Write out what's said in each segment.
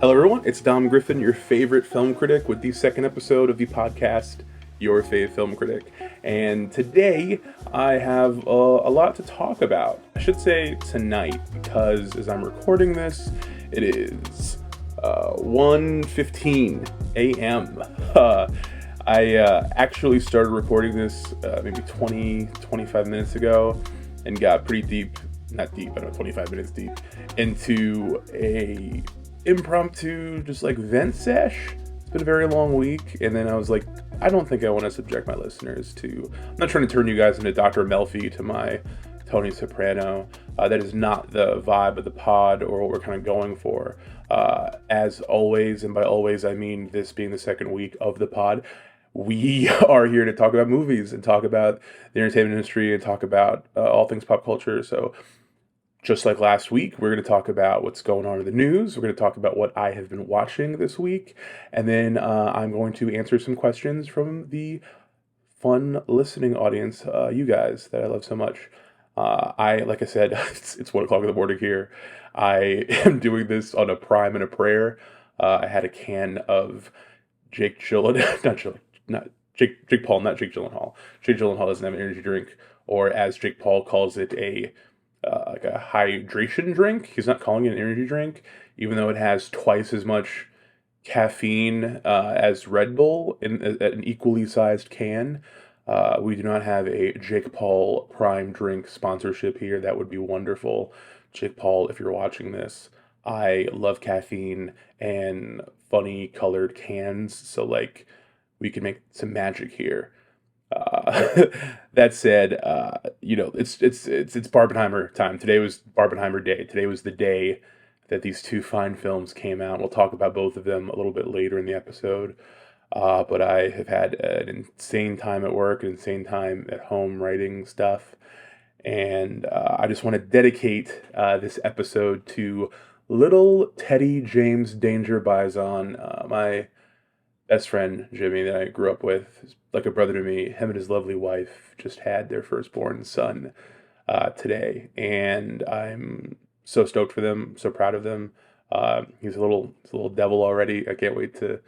Hello, everyone. It's Dom Griffin, your favorite film critic, with the second episode of the podcast, Your Fave Film Critic. And today, I have a lot to talk about. I should say tonight, because as I'm recording this, it is 1:15 a.m. I actually started recording this maybe 25 minutes ago and got pretty deep, not deep, I don't know, 25 minutes deep, into a impromptu, just like vent sesh. It's been a very long week, and then I was like, I don't think I want to subject my listeners to, I'm not trying to turn you guys into Dr. Melfi to my Tony Soprano. That is not the vibe of the pod or what we're kind of going for. As always, and by always I mean this being the second week of the pod, we are here to talk about movies and talk about the entertainment industry and talk about all things pop culture. So just like last week, we're going to talk about what's going on in the news. We're going to talk about what I have been watching this week. And then I'm going to answer some questions from the fun listening audience, you guys that I love so much. Like I said, it's 1 o'clock in the morning here. I am doing this on a prime and a prayer. I had a can of Jake Gyllenhaal. Jake Paul, not Jake Gyllenhaal. Jake Gyllenhaal doesn't have an energy drink, or as Jake Paul calls it, like a hydration drink. He's not calling it an energy drink, even though it has twice as much caffeine as Red Bull in an equally sized can. We do not have a Jake Paul Prime drink sponsorship here. That would be wonderful. Jake Paul, if you're watching this, I love caffeine and funny colored cans, so like we can make some magic here. That said, it's Barbenheimer time. Today was Barbenheimer Day. Today was the day that these two fine films came out. We'll talk about both of them a little bit later in the episode. But I have had an insane time at work, an insane time at home writing stuff. And I just want to dedicate this episode to little Teddy James Danger Bison, my best friend Jimmy that I grew up with. He's like a brother to me. Him and his lovely wife just had their firstborn son today, and I'm so stoked for them, so proud of them. He's a little devil already. I can't wait to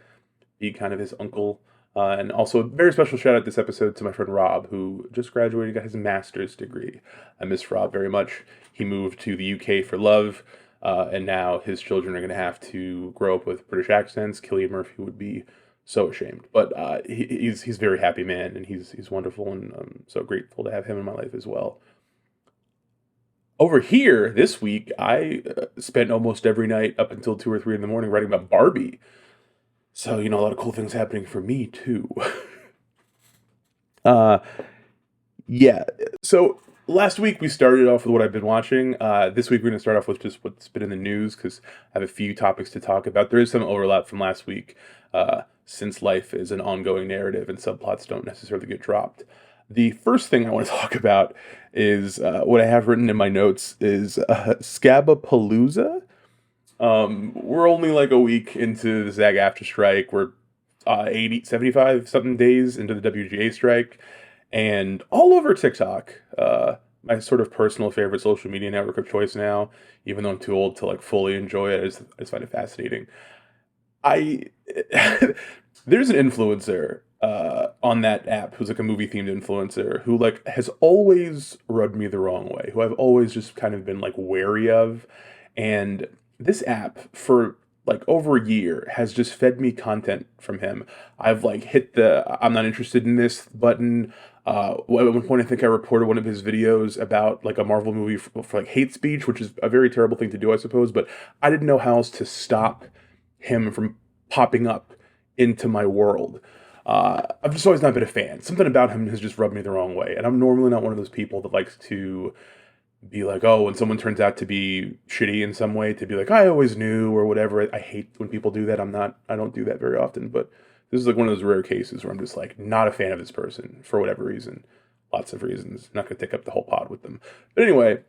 be kind of his uncle. And also a very special shout out this episode to my friend Rob, who just graduated, got his master's degree. I miss Rob very much. He moved to the UK for love, and now his children are going to have to grow up with British accents. Cillian Murphy would be so ashamed, but he's a very happy man, and he's wonderful, and I'm so grateful to have him in my life as well. Over here this week, I spent almost every night up until 2 or 3 in the morning writing about Barbie. So, a lot of cool things happening for me too. Yeah. So last week we started off with what I've been watching. This week we're going to start off with just what's been in the news, because I have a few topics to talk about. There is some overlap from last week, since life is an ongoing narrative and subplots don't necessarily get dropped. The first thing I want to talk about is what I have written in my notes is Scabapalooza. We're only like a week into the sag-aftra strike. We're 75 something days into the WGA strike, and all over TikTok, my sort of personal favorite social media network of choice now, even though I'm too old to like fully enjoy it. I just find it fascinating. There's an influencer on that app who's like a movie themed influencer who like has always rubbed me the wrong way, who I've always just kind of been like wary of. And this app for like over a year has just fed me content from him. I've like hit the I'm not interested in this button. At one point I think I reported one of his videos about like a Marvel movie for like hate speech, which is a very terrible thing to do, I suppose, but I didn't know how else to stop him from popping up into my world. I've just always not been a fan. Something about him has just rubbed me the wrong way, and I'm normally not one of those people that likes to be like, oh, when someone turns out to be shitty in some way, to be like, I always knew, or whatever. I hate when people do that. I don't do that very often, but this is like one of those rare cases where I'm just like not a fan of this person for whatever reason. Lots of reasons. Not going to take up the whole pod with them. But anyway,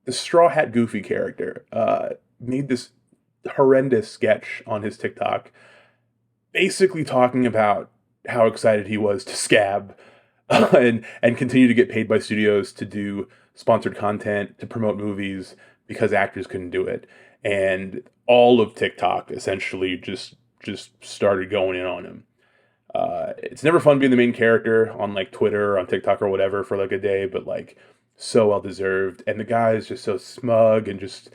the Straw Hat Goofy character made this horrendous sketch on his TikTok, basically talking about how excited he was to scab and continue to get paid by studios to do sponsored content, to promote movies, because actors couldn't do it. and all of TikTok essentially just started going in on him. It's never fun being the main character on like Twitter or on TikTok or whatever for like a day, but like so well deserved. And the guy is just so smug and just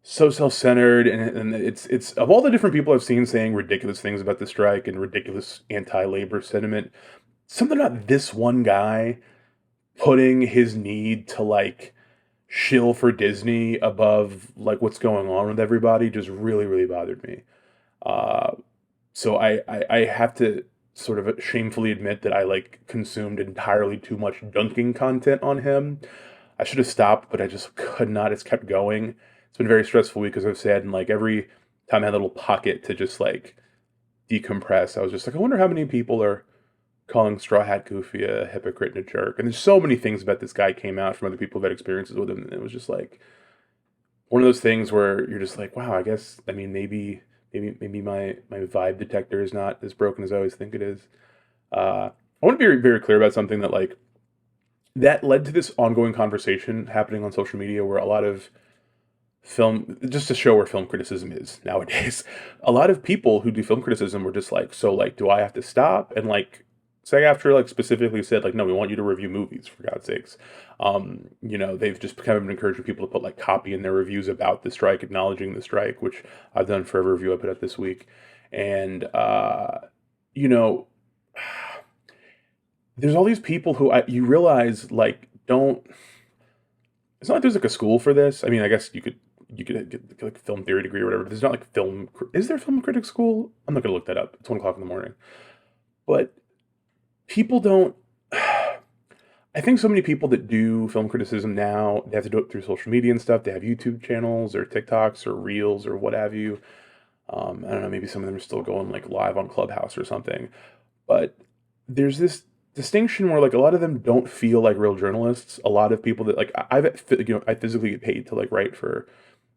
so self-centered, and it's of all the different people I've seen saying ridiculous things about the strike and ridiculous anti-labor sentiment, something about this one guy putting his need to like shill for Disney above like what's going on with everybody just really bothered me. Uh, so I have to sort of shamefully admit that I like consumed entirely too much dunking content on him. I should have stopped, but I just could not. It's kept going. It's been a very stressful week, as I've said, and like every time I had a little pocket to just like decompress, I was just like, I wonder how many people are calling Straw Hat Goofy a hypocrite and a jerk. And there's so many things about this guy came out from other people who've had experiences with him, and it was just like one of those things where you're just like, wow, I guess, I mean, maybe my vibe detector is not as broken as I always think it is. I want to be very, very clear about something that like that led to this ongoing conversation happening on social media where a lot of film, just to show where film criticism is nowadays, a lot of people who do film criticism were just like, so like, do I have to stop? And like, SAG-AFTRA like specifically said like, no, we want you to review movies for God's sakes. They've just kind of been encouraging people to put like copy in their reviews about the strike, acknowledging the strike, which I've done for every review I put up this week. And you know, there's all these people who you realize like don't. It's not like there's like a school for this. I mean, I guess you could get like a film theory degree or whatever. But there's not like film. Is there a film critic school? I'm not gonna look that up. It's 1 o'clock in the morning. But people don't. I think so many people that do film criticism now, they have to do it through social media and stuff. They have YouTube channels or TikToks or Reels or what have you. I don't know, maybe some of them are still going like live on Clubhouse or something. But there's this distinction where like a lot of them don't feel like real journalists. A lot of people that like I physically get paid to like write for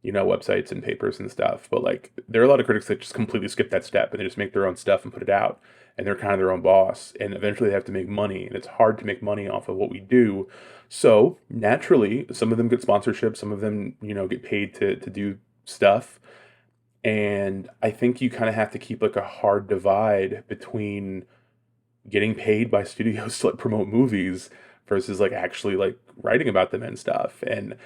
websites and papers and stuff. But like there are a lot of critics that just completely skip that step and they just make their own stuff and put it out. And they're kind of their own boss, and eventually they have to make money, and it's hard to make money off of what we do. So naturally, some of them get sponsorships, some of them, get paid to do stuff. And I think you kind of have to keep like a hard divide between getting paid by studios to like promote movies versus like actually like writing about them and stuff. And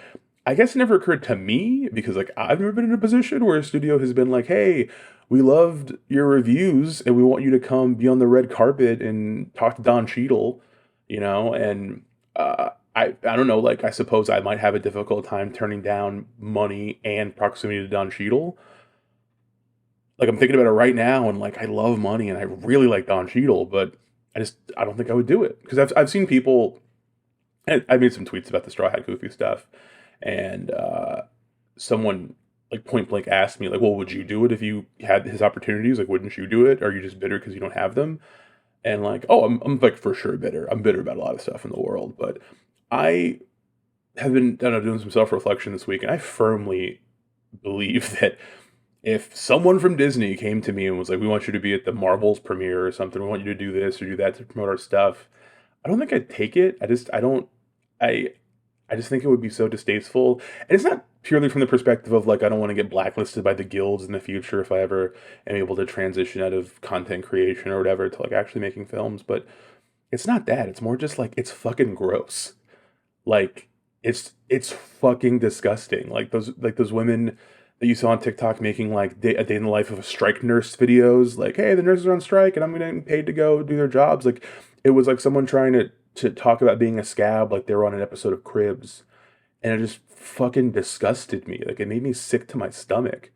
I guess it never occurred to me because like I've never been in a position where a studio has been like, hey, we loved your reviews and we want you to come be on the red carpet and talk to Don Cheadle, and I don't know, like I suppose I might have a difficult time turning down money and proximity to Don Cheadle. Like I'm thinking about it right now and like I love money and I really like Don Cheadle, but I don't think I would do it because I've seen people. I made some tweets about the Straw Hat Goofy stuff, and someone like point blank asked me like, well, would you do it if you had his opportunities? Like, wouldn't you do it? Or are you just bitter because you don't have them? And like, oh, I'm like for sure bitter. I'm bitter about a lot of stuff in the world, but I have been doing some self-reflection this week, and I firmly believe that if someone from Disney came to me and was like, we want you to be at the Marvels premiere or something, we want you to do this or do that to promote our stuff, I don't think I'd take it. I just think it would be so distasteful. And it's not purely from the perspective of like, I don't want to get blacklisted by the guilds in the future if I ever am able to transition out of content creation or whatever to like actually making films. But it's not that. It's more just like, it's fucking gross. Like it's fucking disgusting. Like those women that you saw on TikTok making like a day in the life of a strike nurse videos. Like, hey, the nurses are on strike and I'm getting paid to go do their jobs. Like it was like someone trying to talk about being a scab like they were on an episode of Cribs. And it just fucking disgusted me. Like it made me sick to my stomach.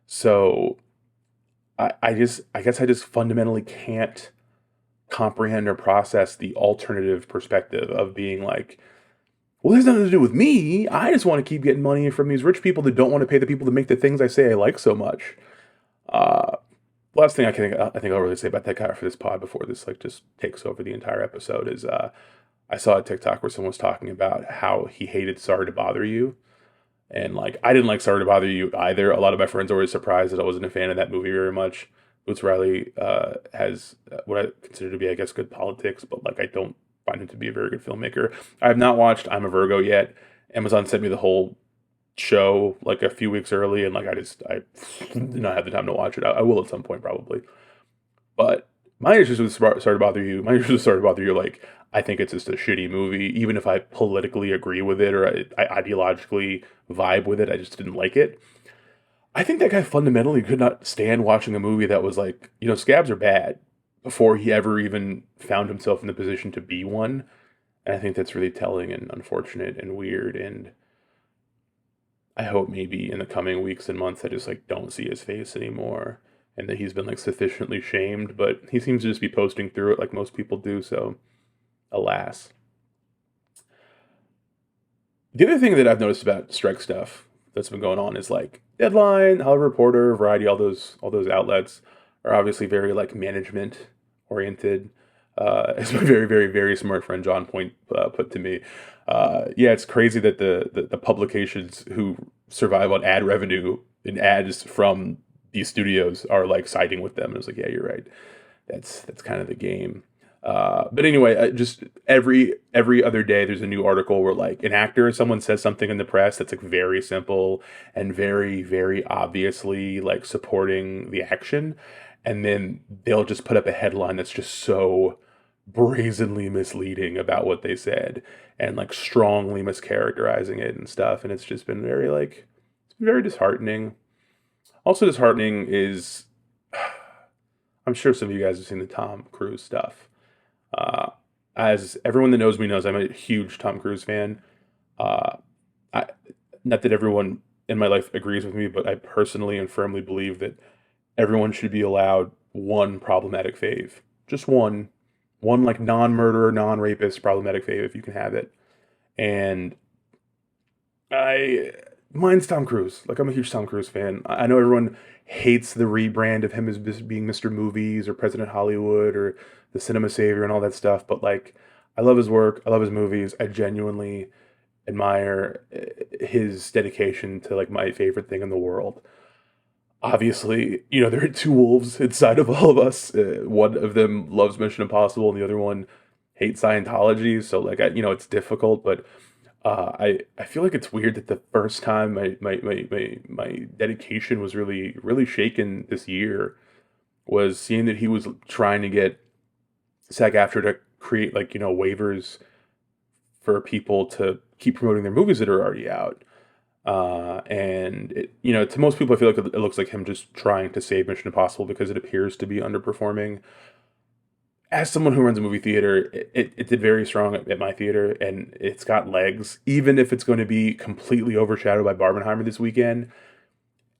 So I guess I just fundamentally can't comprehend or process the alternative perspective of being like, well, this has nothing to do with me. I just want to keep getting money from these rich people that don't want to pay the people to make the things I say I like so much. Last thing I think I'll really say about that guy for this pod before this like just takes over the entire episode is I saw a TikTok where someone was talking about how he hated Sorry to Bother You. And like I didn't like Sorry to Bother You either. A lot of my friends were always surprised that I wasn't a fan of that movie very much. Boots Riley has what I consider to be, I guess, good politics, but like I don't find him to be a very good filmmaker. I have not watched I'm a Virgo yet. Amazon sent me the whole show like a few weeks early, and like I did not have the time to watch it. I will at some point probably, but my issues with Sorry to Bother You. My issues with Sorry to Bother You, like I think it's just a shitty movie. Even if I politically agree with it or I ideologically vibe with it, I just didn't like it. I think that guy fundamentally could not stand watching a movie that was like, scabs are bad before he ever even found himself in the position to be one. And I think that's really telling and unfortunate and weird. And I hope maybe in the coming weeks and months I just like don't see his face anymore and that he's been like sufficiently shamed, but he seems to just be posting through it like most people do, so alas. The other thing that I've noticed about strike stuff that's been going on is like Deadline, Hollywood Reporter, Variety, all those outlets are obviously very like management oriented. As my very, very, very smart friend John Point put to me, yeah, it's crazy that the publications who survive on ad revenue and ads from these studios are like siding with them. And I was like, yeah, you're right. That's kind of the game. But anyway, just every other day, there's a new article where like an actor, someone says something in the press that's like very simple and very, very obviously like supporting the action, and then they'll just put up a headline that's just so brazenly misleading about what they said and like strongly mischaracterizing it and stuff, and it's just been very like it's been very disheartening. Also disheartening is I'm sure some of you guys have seen the Tom Cruise stuff. Uh, as everyone that knows me knows, I'm a huge Tom Cruise fan. Uh, I, Not that everyone in my life agrees with me, but I personally and firmly believe that everyone should be allowed one problematic fave. Just one like non-murderer, non-rapist problematic fave if you can have it. And I mine's Tom Cruise. Like I'm a huge Tom Cruise fan. I know everyone hates the rebrand of him as being Mr. Movies or President Hollywood or the cinema savior and all that stuff, but like I love his work. I love his movies. I genuinely admire his dedication to like my favorite thing in the world. Obviously, there are two wolves inside of all of us. One of them loves Mission Impossible, and the other one hates Scientology. So, like, it's difficult, but I feel like it's weird that the first time my dedication was really really shaken this year was seeing that he was trying to get SAG-AFTRA to create like waivers for people to keep promoting their movies that are already out. And to most people, I feel like it looks like him just trying to save Mission Impossible because it appears to be underperforming. As someone who runs a movie theater, it did very strong at my theater, and it's got legs. Even if it's going to be completely overshadowed by Barbenheimer this weekend,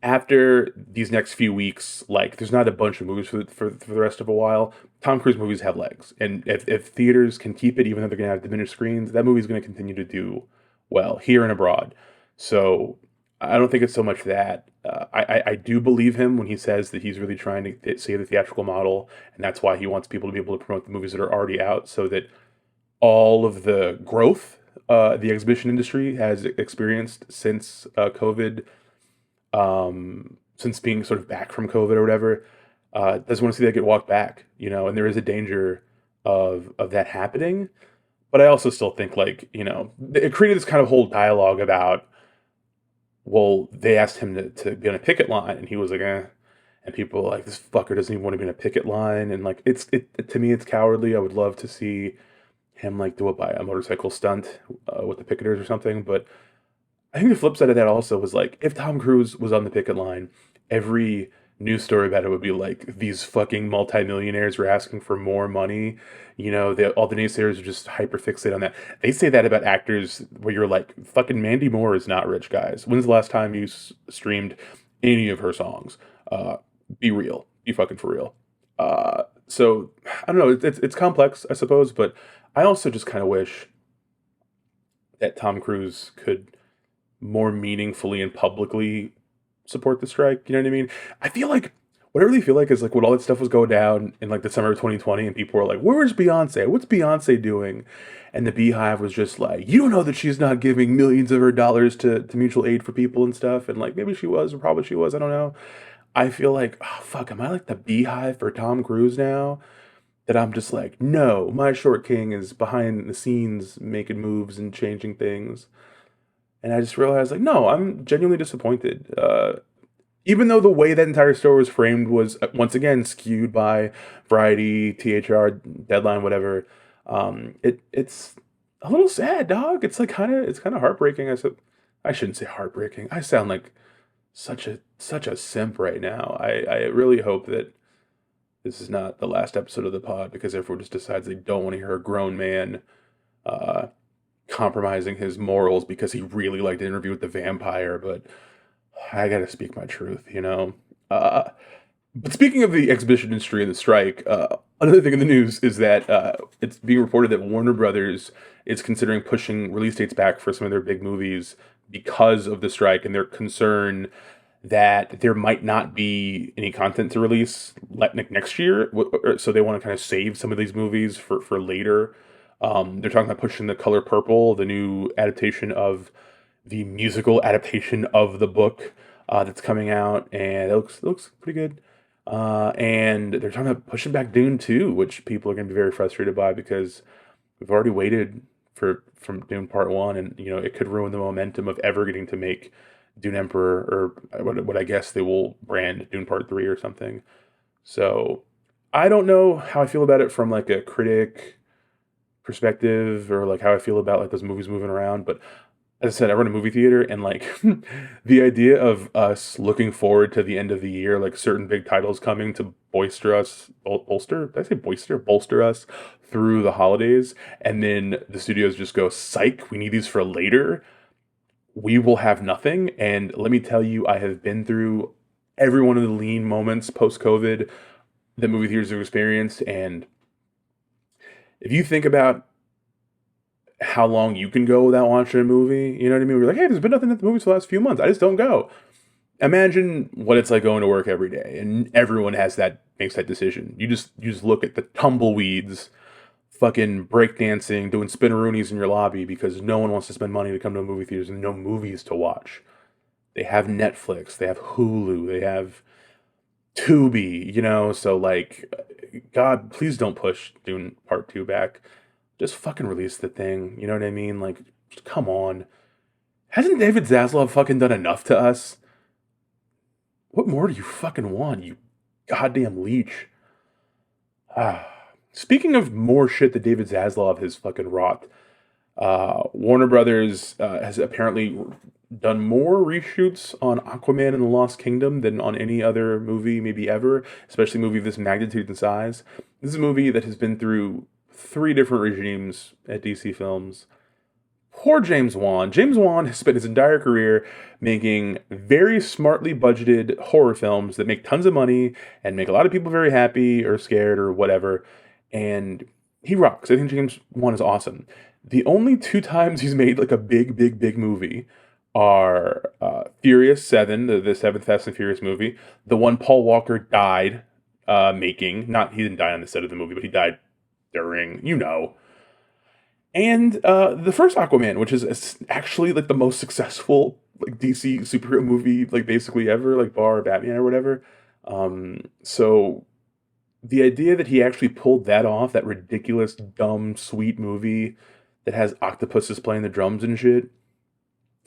after these next few weeks, like there's not a bunch of movies for the rest of a while. Tom Cruise movies have legs, and if theaters can keep it, even though they're going to have diminished screens, that movie's going to continue to do well here and abroad. So I don't think it's so much that. I do believe him when he says that he's really trying to save the theatrical model, and that's why he wants people to be able to promote the movies that are already out, so that all of the growth the exhibition industry has experienced since COVID, since being sort of back from COVID or whatever, doesn't want to see that get walked back, and there is a danger of that happening. But I also still think like, it created this kind of whole dialogue about, well, they asked him to be on a picket line, and he was like, eh. And people were like, this fucker doesn't even want to be on a picket line, and like, to me, it's cowardly. I would love to see him like do a motorcycle stunt with the picketers or something. But I think the flip side of that also was like, if Tom Cruise was on the picket line, every news story about it would be like, these fucking multimillionaires were asking for more money. All the naysayers are just hyper fixated on that. They say that about actors where you're like, fucking Mandy Moore is not rich, guys. When's the last time you streamed any of her songs? Be real. Be fucking for real. So I don't know. It's complex, I suppose, but I also just kind of wish that Tom Cruise could more meaningfully and publicly support the strike. You know what I mean? I feel like what I really feel like is like when all that stuff was going down in like the summer of 2020 and people were like, where's Beyonce? What's Beyonce doing? And the Beehive was just like, you don't know that she's not giving millions of her dollars to mutual aid for people and stuff. And like maybe she was, or probably she was, I don't know. I feel like, oh fuck, am I like the Beehive for Tom Cruise now? That I'm just like, no, my short king is behind the scenes making moves and changing things. And I just realized, like, no, I'm genuinely disappointed. Even though the way that entire story was framed was once again skewed by Variety, THR, Deadline, whatever. It's a little sad, dog. It's like it's kind of heartbreaking. I shouldn't say heartbreaking. I sound like such a simp right now. I really hope that this is not the last episode of the pod because everyone just decides they don't want to hear a grown man uh, compromising his morals because he really liked to interview with the vampire. But I gotta speak my truth, you know. Uh, but speaking of the exhibition industry and the strike, another thing in the news is that it's being reported that Warner Brothers is considering pushing release dates back for some of their big movies because of the strike, and they're concerned that there might not be any content to release next year. So they want to kind of save some of these movies for later. They're talking about pushing The Color Purple, the new adaptation of the musical adaptation of the book that's coming out, and it looks pretty good. And they're talking about pushing back Dune 2, which people are going to be very frustrated by because we've already waited for from Dune Part 1, and you know it could ruin the momentum of ever getting to make Dune Emperor, or what I guess they will brand Dune Part 3 or something. So I don't know how I feel about it from like a critic perspective, or like how I feel about like those movies moving around, but as I said, I run a movie theater, and like the idea of us looking forward to the end of the year, like certain big titles coming to bolster, did I say bolster us through the holidays, and then the studios just go, psych, we need these for later. We will have nothing. And let me tell you, I have been through every one of the lean moments post COVID that movie theaters have experienced. And if you think about how long you can go without watching a movie, you know what I mean? We're like, hey, there's been nothing at the movies for the last few months. I just don't go. Imagine what it's like going to work every day, and everyone makes that decision. You just look at the tumbleweeds, fucking breakdancing, doing spinneroonies in your lobby because no one wants to spend money to come to movie theaters and no movies to watch. They have Netflix, they have Hulu, they have Tubi, you know. So like, God, please don't push Dune Part 2 back. Just fucking release the thing. You know what I mean? Like, come on. Hasn't David Zaslav fucking done enough to us? What more do you fucking want, you goddamn leech? Speaking of more shit that David Zaslav has fucking wrought, Warner Brothers has apparently done more reshoots on Aquaman and the Lost Kingdom than on any other movie, maybe ever, especially a movie of this magnitude and size. This is a movie that has been through 3 different regimes at DC Films. Poor James Wan. James Wan has spent his entire career making very smartly budgeted horror films that make tons of money and make a lot of people very happy or scared or whatever. And he rocks. I think James Wan is awesome. The only 2 times he's made like a big movie are Furious 7, the 7th Fast and Furious movie. The one Paul Walker died making. He didn't die on the set of the movie, but he died during, you know. And the first Aquaman, which is actually like the most successful like DC superhero movie like basically ever, like bar Batman or whatever. So the idea that he actually pulled that off, that ridiculous, dumb, sweet movie that has octopuses playing the drums and shit,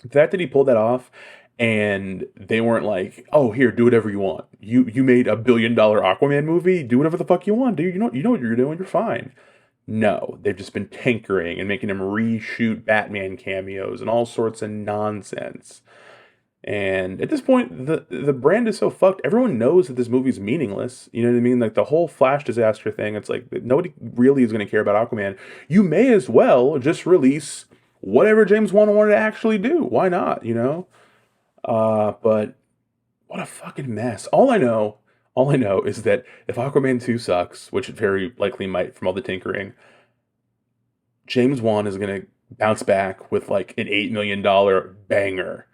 the fact that he pulled that off and they weren't like, oh, here, do whatever you want. You made a $1 billion Aquaman movie, do whatever the fuck you want, dude. You know what you're doing, you're fine. No, they've just been tinkering and making him reshoot Batman cameos and all sorts of nonsense. And at this point, the brand is so fucked. Everyone knows that this movie's meaningless. You know what I mean? Like the whole Flash disaster thing. It's like nobody really is going to care about Aquaman. You may as well just release whatever James Wan wanted to actually do. Why not? You know. But what a fucking mess. All I know is that if Aquaman 2 sucks, which it very likely might from all the tinkering, James Wan is going to bounce back with like an $8 million banger.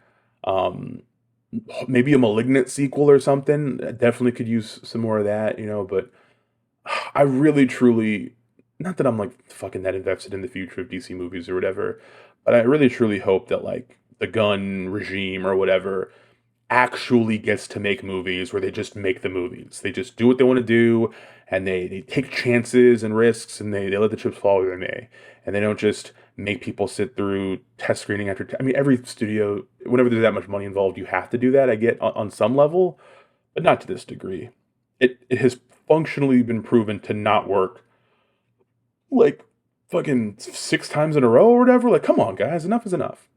Maybe a Malignant sequel or something. Definitely could use some more of that, you know, but I really truly, not that I'm like fucking that invested in the future of DC movies or whatever, but I really truly hope that like the Gunn regime or whatever actually gets to make movies where they just make the movies. They just do what they want to do, and they take chances and risks, and they let the chips fall where they may. And they don't just make people sit through test screening after. I mean, every studio, whenever there's that much money involved, you have to do that. I get on some level, but not to this degree. It has functionally been proven to not work like fucking 6 times in a row or whatever. Like, come on, guys, enough is enough.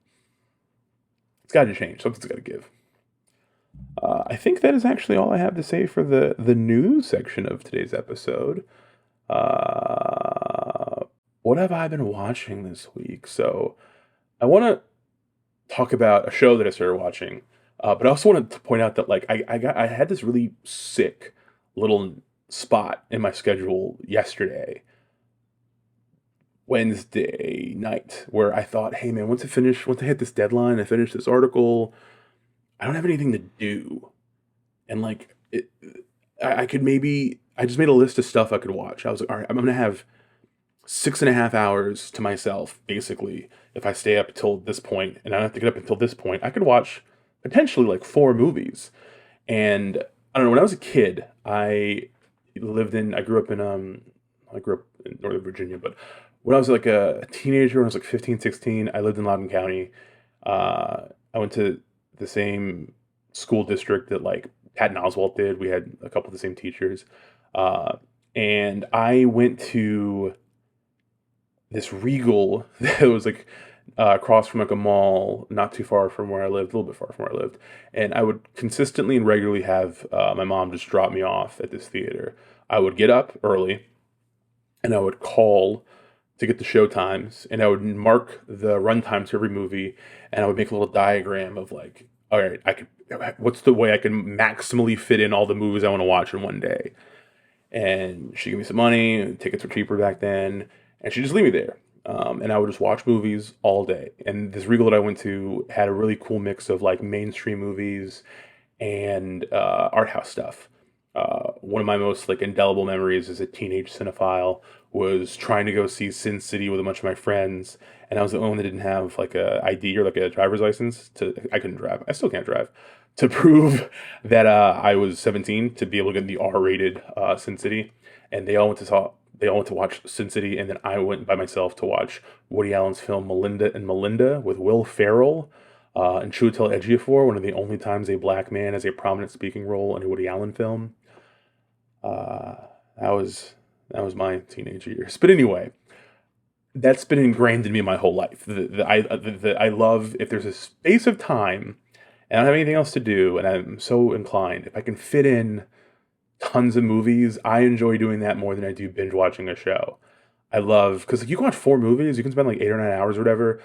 It's got to change. Something's got to give. I think that is actually all I have to say for the news section of today's episode. What have I been watching this week? So I want to talk about a show that I started watching, but I also wanted to point out that like I had this really sick little spot in my schedule yesterday, Wednesday night, where I thought, hey man, once I hit this deadline, I finish this article, I don't have anything to do. And like I could maybe, I just made a list of stuff I could watch. I was like, all right, I'm gonna have 6.5 hours to myself, basically, if I stay up till this point, and I don't have to get up until this point. I could watch potentially like 4 movies. And I don't know, when I was a kid, I grew up in Northern Virginia, but when I was like a teenager, when I was like 15, 16, I lived in Loudoun County. I went to the same school district that like Patton Oswalt did. We had a couple of the same teachers. And I went to this Regal that was like across from like a mall, not too far from where I lived, a little bit far from where I lived. And I would consistently and regularly have my mom just drop me off at this theater. I would get up early and I would call to get the show times, and I would mark the run times for every movie, and I would make a little diagram of like, all right, what's the way I can maximally fit in all the movies I want to watch in one day. And she gave me some money, tickets were cheaper back then, and she just leave me there. And I would just watch movies all day. And this Regal that I went to had a really cool mix of like mainstream movies and art house stuff. One of my most like indelible memories as a teenage cinephile was trying to go see Sin City with a bunch of my friends, and I was the only one that didn't have like a ID or like a driver's license. I couldn't drive. I still can't drive. To prove that I was 17 to be able to get the R-rated Sin City, and they all went to watch Sin City, and then I went by myself to watch Woody Allen's film Melinda and Melinda with Will Ferrell and Chiwetel Ejiofor, one of the only times a black man has a prominent speaking role in a Woody Allen film. That was my teenage years. But anyway, that's been ingrained in me my whole life. I love, if there's a space of time and I don't have anything else to do, and I'm so inclined, if I can fit in tons of movies, I enjoy doing that more than I do binge watching a show. I love, because like, you can watch 4 movies, you can spend like 8 or 9 hours or whatever,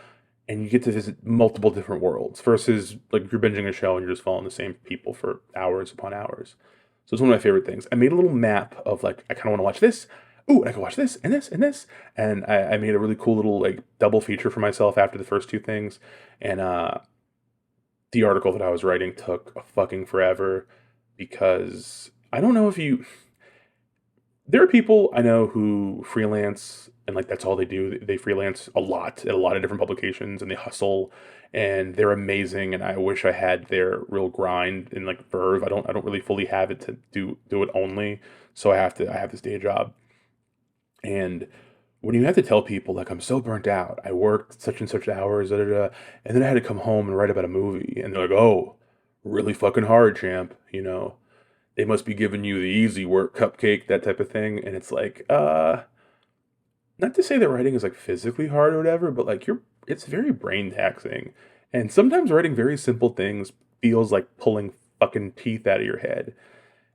and you get to visit multiple different worlds, versus like if you're binging a show and you're just following the same people for hours upon hours. So it's one of my favorite things. I made a little map of like, I kind of want to watch this. Ooh, and I can watch this and this and this. And I made a really cool little like double feature for myself after the first 2 things. And the article that I was writing took a fucking forever, because I don't know if there are people I know who freelance, and like that's all they do. They freelance a lot at a lot of different publications, and they hustle, and they're amazing. And I wish I had their real grind and like verve. I don't really fully have it to do it only. So I have this day job. And when you have to tell people like, I'm so burnt out, I worked such and such hours, da, da, da, and then I had to come home and write about a movie, and they're like, oh, really fucking hard, champ, you know. They must be giving you the easy work cupcake, that type of thing. And it's like, not to say that writing is like physically hard or whatever, but like it's very brain taxing. And sometimes writing very simple things feels like pulling fucking teeth out of your head.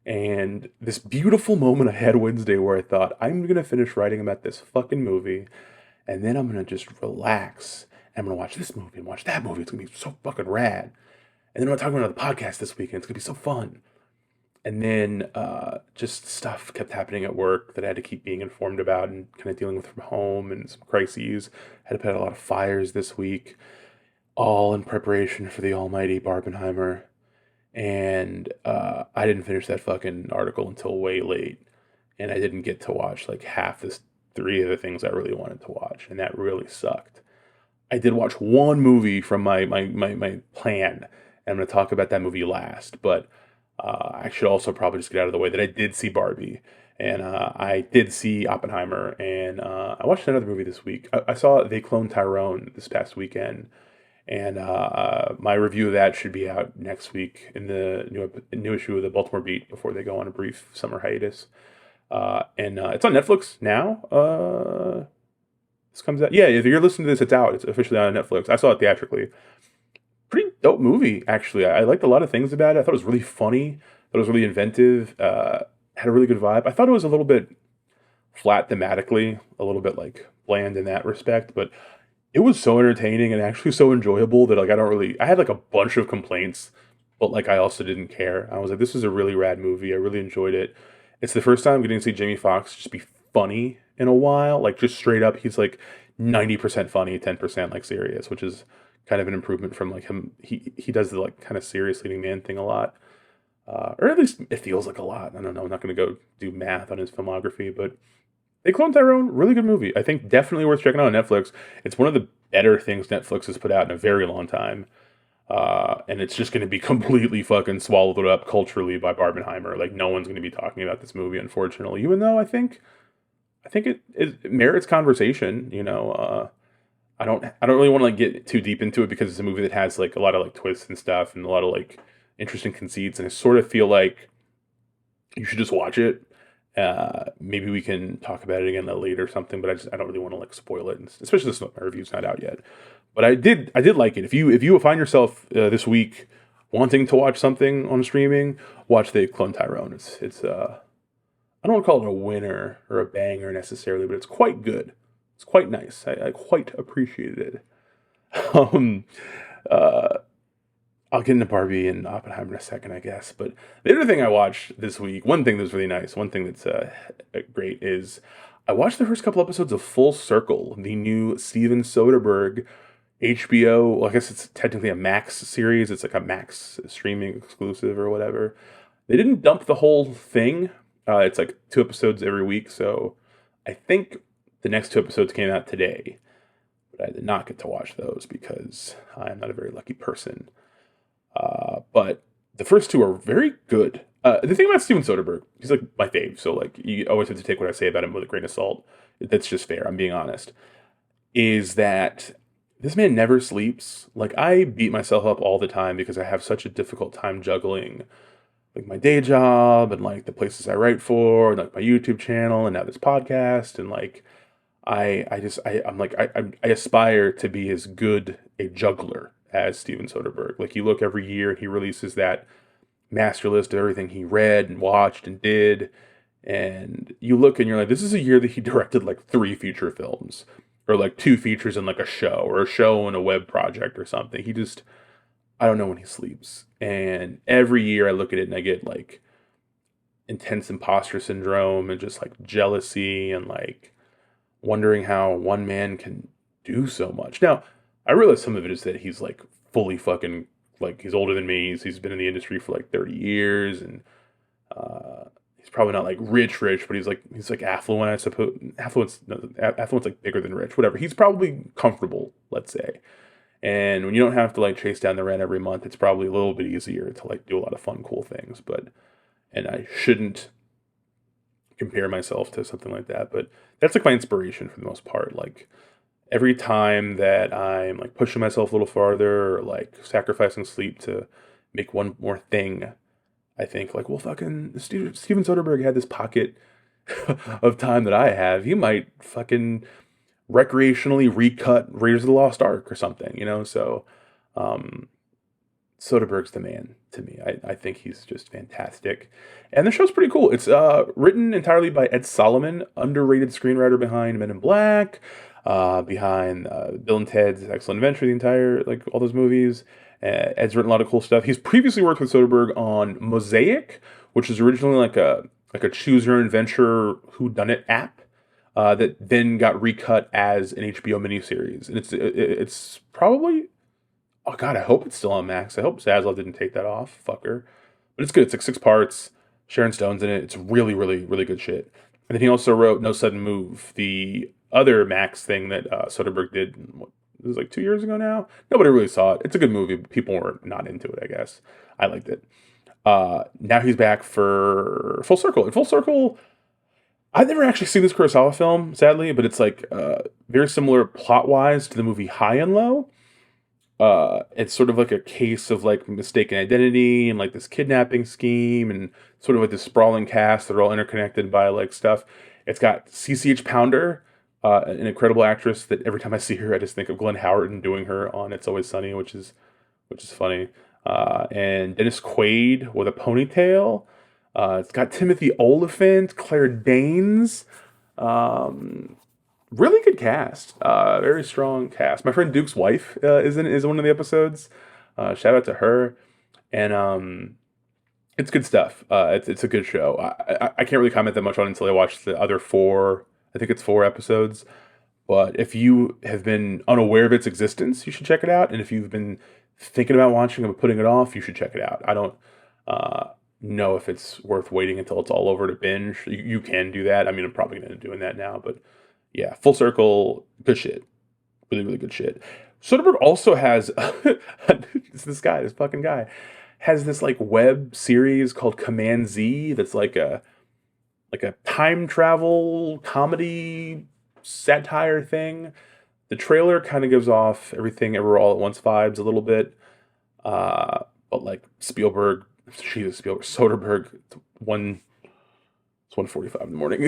And this beautiful moment I had Wednesday where I thought, I'm going to finish writing about this fucking movie, and then I'm going to just relax. And I'm going to watch this movie and watch that movie. It's going to be so fucking rad. And then I'm talking about the podcast this weekend. It's going to be so fun. And then just stuff kept happening at work that I had to keep being informed about and kind of dealing with from home, and some crises. Had to put out a lot of fires this week, all in preparation for the almighty Barbenheimer. And I didn't finish that fucking article until way late. And I didn't get to watch like half this 3 of the things I really wanted to watch. And that really sucked. I did watch one movie from my plan. And I'm going to talk about that movie last. But I should also probably just get out of the way that I did see Barbie, and I did see Oppenheimer, and I watched another movie this week. I saw They Clone Tyrone this past weekend, and my review of that should be out next week in the new issue of the Baltimore Beat before they go on a brief summer hiatus. And it's on Netflix now. This comes out. Yeah, if you're listening to this, it's out. It's officially on Netflix. I saw it theatrically. Pretty dope movie, actually. I liked a lot of things about it. I thought it was really funny. I thought it was really inventive. Had a really good vibe. I thought it was a little bit flat thematically, a little bit like bland in that respect, but it was so entertaining and actually so enjoyable that like I had like a bunch of complaints, but like I also didn't care. I was like, this is a really rad movie. I really enjoyed it. It's the first time getting to see Jamie Foxx just be funny in a while. Like just straight up, he's like 90% funny, 10% like serious, which is kind of an improvement from like him. He does the like kind of serious leading man thing a lot. Or at least it feels like a lot. I don't know. I'm not going to go do math on his filmography, but They Clone Tyrone, really good movie. I think definitely worth checking out on Netflix. It's one of the better things Netflix has put out in a very long time. And it's just going to be completely fucking swallowed up culturally by Barbenheimer. Like no one's going to be talking about this movie, unfortunately. Even though it merits conversation. I don't really want to like get too deep into it because it's a movie that has like a lot of like twists and stuff and a lot of like interesting conceits. And I sort of feel like you should just watch it. Maybe we can talk about it again later or something, but I don't really want to like spoil it, especially since my review's not out yet. But I did like it. If you find yourself this week wanting to watch something on streaming, watch the Clone Tyrone. It's I don't want to call it a winner or a banger necessarily, but it's quite good. It's quite nice. I quite appreciated it. Um, uh, I'll get into Barbie and Oppenheimer in a second, I guess. But the other thing I watched this week, one thing that's really nice, one thing that's great is I watched the first couple episodes of Full Circle, the new Steven Soderbergh HBO. Well, I guess it's technically a Max series. It's like a Max streaming exclusive or whatever. They didn't dump the whole thing. It's like 2 episodes every week. So I think the next 2 episodes came out today. But I did not get to watch those because I'm not a very lucky person. But the first two are very good. The thing about Steven Soderbergh, he's like my fave, so like you always have to take what I say about him with a grain of salt. That's just fair. I'm being honest. Is that this man never sleeps? Like I beat myself up all the time because I have such a difficult time juggling like my day job and like the places I write for, and like my YouTube channel, and now this podcast, and like I aspire to be as good a juggler as Steven Soderbergh. Like you look every year and he releases that master list of everything he read and watched and did. And you look and you're like, this is a year that he directed like 3 feature films or like 2 features and like a show or a show and a web project or something. I don't know when he sleeps. And every year I look at it and I get like intense imposter syndrome and just like jealousy and like wondering how one man can do so much. Now, I realize some of it is that he's like fully fucking like he's older than me. He's been in the industry for like 30 years, and he's probably not like rich, but he's like affluent. I suppose affluent's like bigger than rich. Whatever. He's probably comfortable, let's say. And when you don't have to like chase down the rent every month, it's probably a little bit easier to like do a lot of fun, cool things. And I shouldn't compare myself to something like that, but that's like my inspiration for the most part. Like every time that I'm like pushing myself a little farther or like sacrificing sleep to make one more thing, I think like, well, fucking Steven Soderbergh had this pocket of time that I have. He might fucking recreationally recut Raiders of the Lost Ark or something, So Soderbergh's the man to me. I think he's just fantastic. And the show's pretty cool. It's written entirely by Ed Solomon, underrated screenwriter behind Men in Black, behind Bill and Ted's Excellent Adventure, the entire, like, all those movies. Ed's written a lot of cool stuff. He's previously worked with Soderbergh on Mosaic, which is originally like a choose your own adventure whodunit app. That then got recut as an HBO miniseries, and it's probably, oh god, I hope it's still on Max. I hope Zaslav didn't take that off, fucker. But it's good. It's like 6 parts. Sharon Stone's in it. It's really, really, really good shit. And then he also wrote No Sudden Move, the other Max thing that Soderbergh did. It was like 2 years ago now. Nobody really saw it. It's a good movie, but people were not into it. I guess I liked it. Now he's back for Full Circle. And Full Circle, I've never actually seen this Kurosawa film, sadly, but it's like very similar plot wise to the movie High and Low. It's sort of like a case of like mistaken identity and like this kidnapping scheme and sort of like this sprawling cast that are all interconnected by like stuff. It's got CCH Pounder, an incredible actress that every time I see her, I just think of Glenn Howerton doing her on It's Always Sunny, which is funny. And Dennis Quaid with a ponytail. It's got Timothy Olyphant, Claire Danes. Really good cast. Very strong cast. My friend Duke's wife is one of the episodes. Shout out to her. And it's good stuff. It's a good show. I can't really comment that much on it until I watch the other four. I think it's 4 episodes. But if you have been unaware of its existence, you should check it out. And if you've been thinking about watching it but putting it off, you should check it out. I don't know if it's worth waiting until it's all over to binge. You can do that. I mean, I'm probably going to end up doing that now. But yeah, Full Circle, good shit. Really, really good shit. Soderbergh also has this fucking guy, has this like web series called Command Z that's like a time travel comedy satire thing. The trailer kind of gives off Everything Ever All at Once vibes a little bit. But like Soderbergh, it's 1:45 in the morning.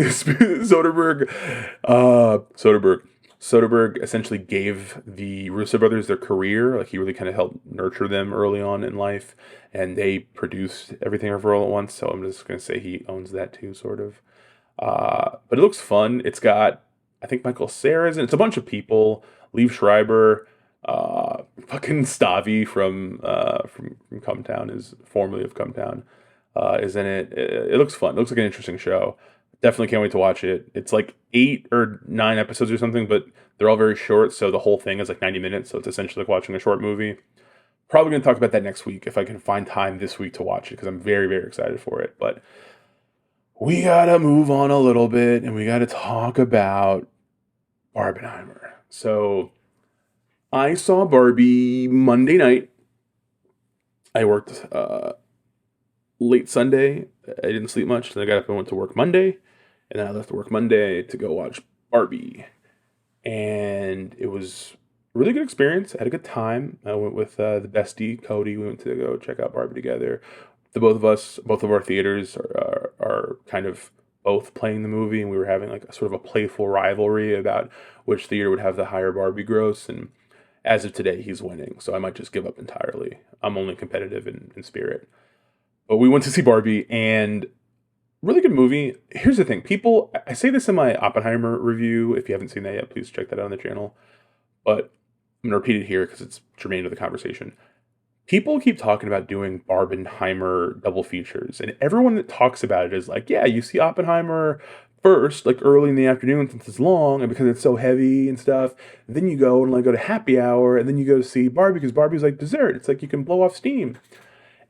Soderbergh essentially gave the Russo brothers their career. Like he really kind of helped nurture them early on in life, and they produced Everything Ever All at Once. So I'm just gonna say he owns that too, sort of. But it looks fun. It's got, I think, Michael Cera's in it. It's a bunch of people. Liev Schreiber, fucking Stavi from Cumtown, is formerly of Cumtown, is in it. It looks fun. It looks like an interesting show. Definitely can't wait to watch it. It's like 8 or 9 episodes or something, but they're all very short, so the whole thing is like 90 minutes, so it's essentially like watching a short movie. Probably going to talk about that next week if I can find time this week to watch it, because I'm very, very excited for it. But we gotta move on a little bit, and we gotta talk about Barbenheimer. So I saw Barbie Monday night. I worked late Sunday. I didn't sleep much. Then I got up and went to work Monday. And then I left work Monday to go watch Barbie. And it was a really good experience. I had a good time. I went with the bestie, Cody. We went to go check out Barbie together. The both of our theaters are kind of both playing the movie. And we were having like a sort of a playful rivalry about which theater would have the higher Barbie gross. And as of today, he's winning. So I might just give up entirely. I'm only competitive in spirit. But we went to see Barbie, and really good movie. Here's the thing. People, I say this in my Oppenheimer review. If you haven't seen that yet, please check that out on the channel. But I'm going to repeat it here because it's germane to the conversation. People keep talking about doing Barbenheimer double features, and everyone that talks about it is like, yeah, you see Oppenheimer first, like early in the afternoon since it's long, and because it's so heavy and stuff. And then you go and like go to happy hour, and then you go to see Barbie because Barbie's like dessert. It's like you can blow off steam.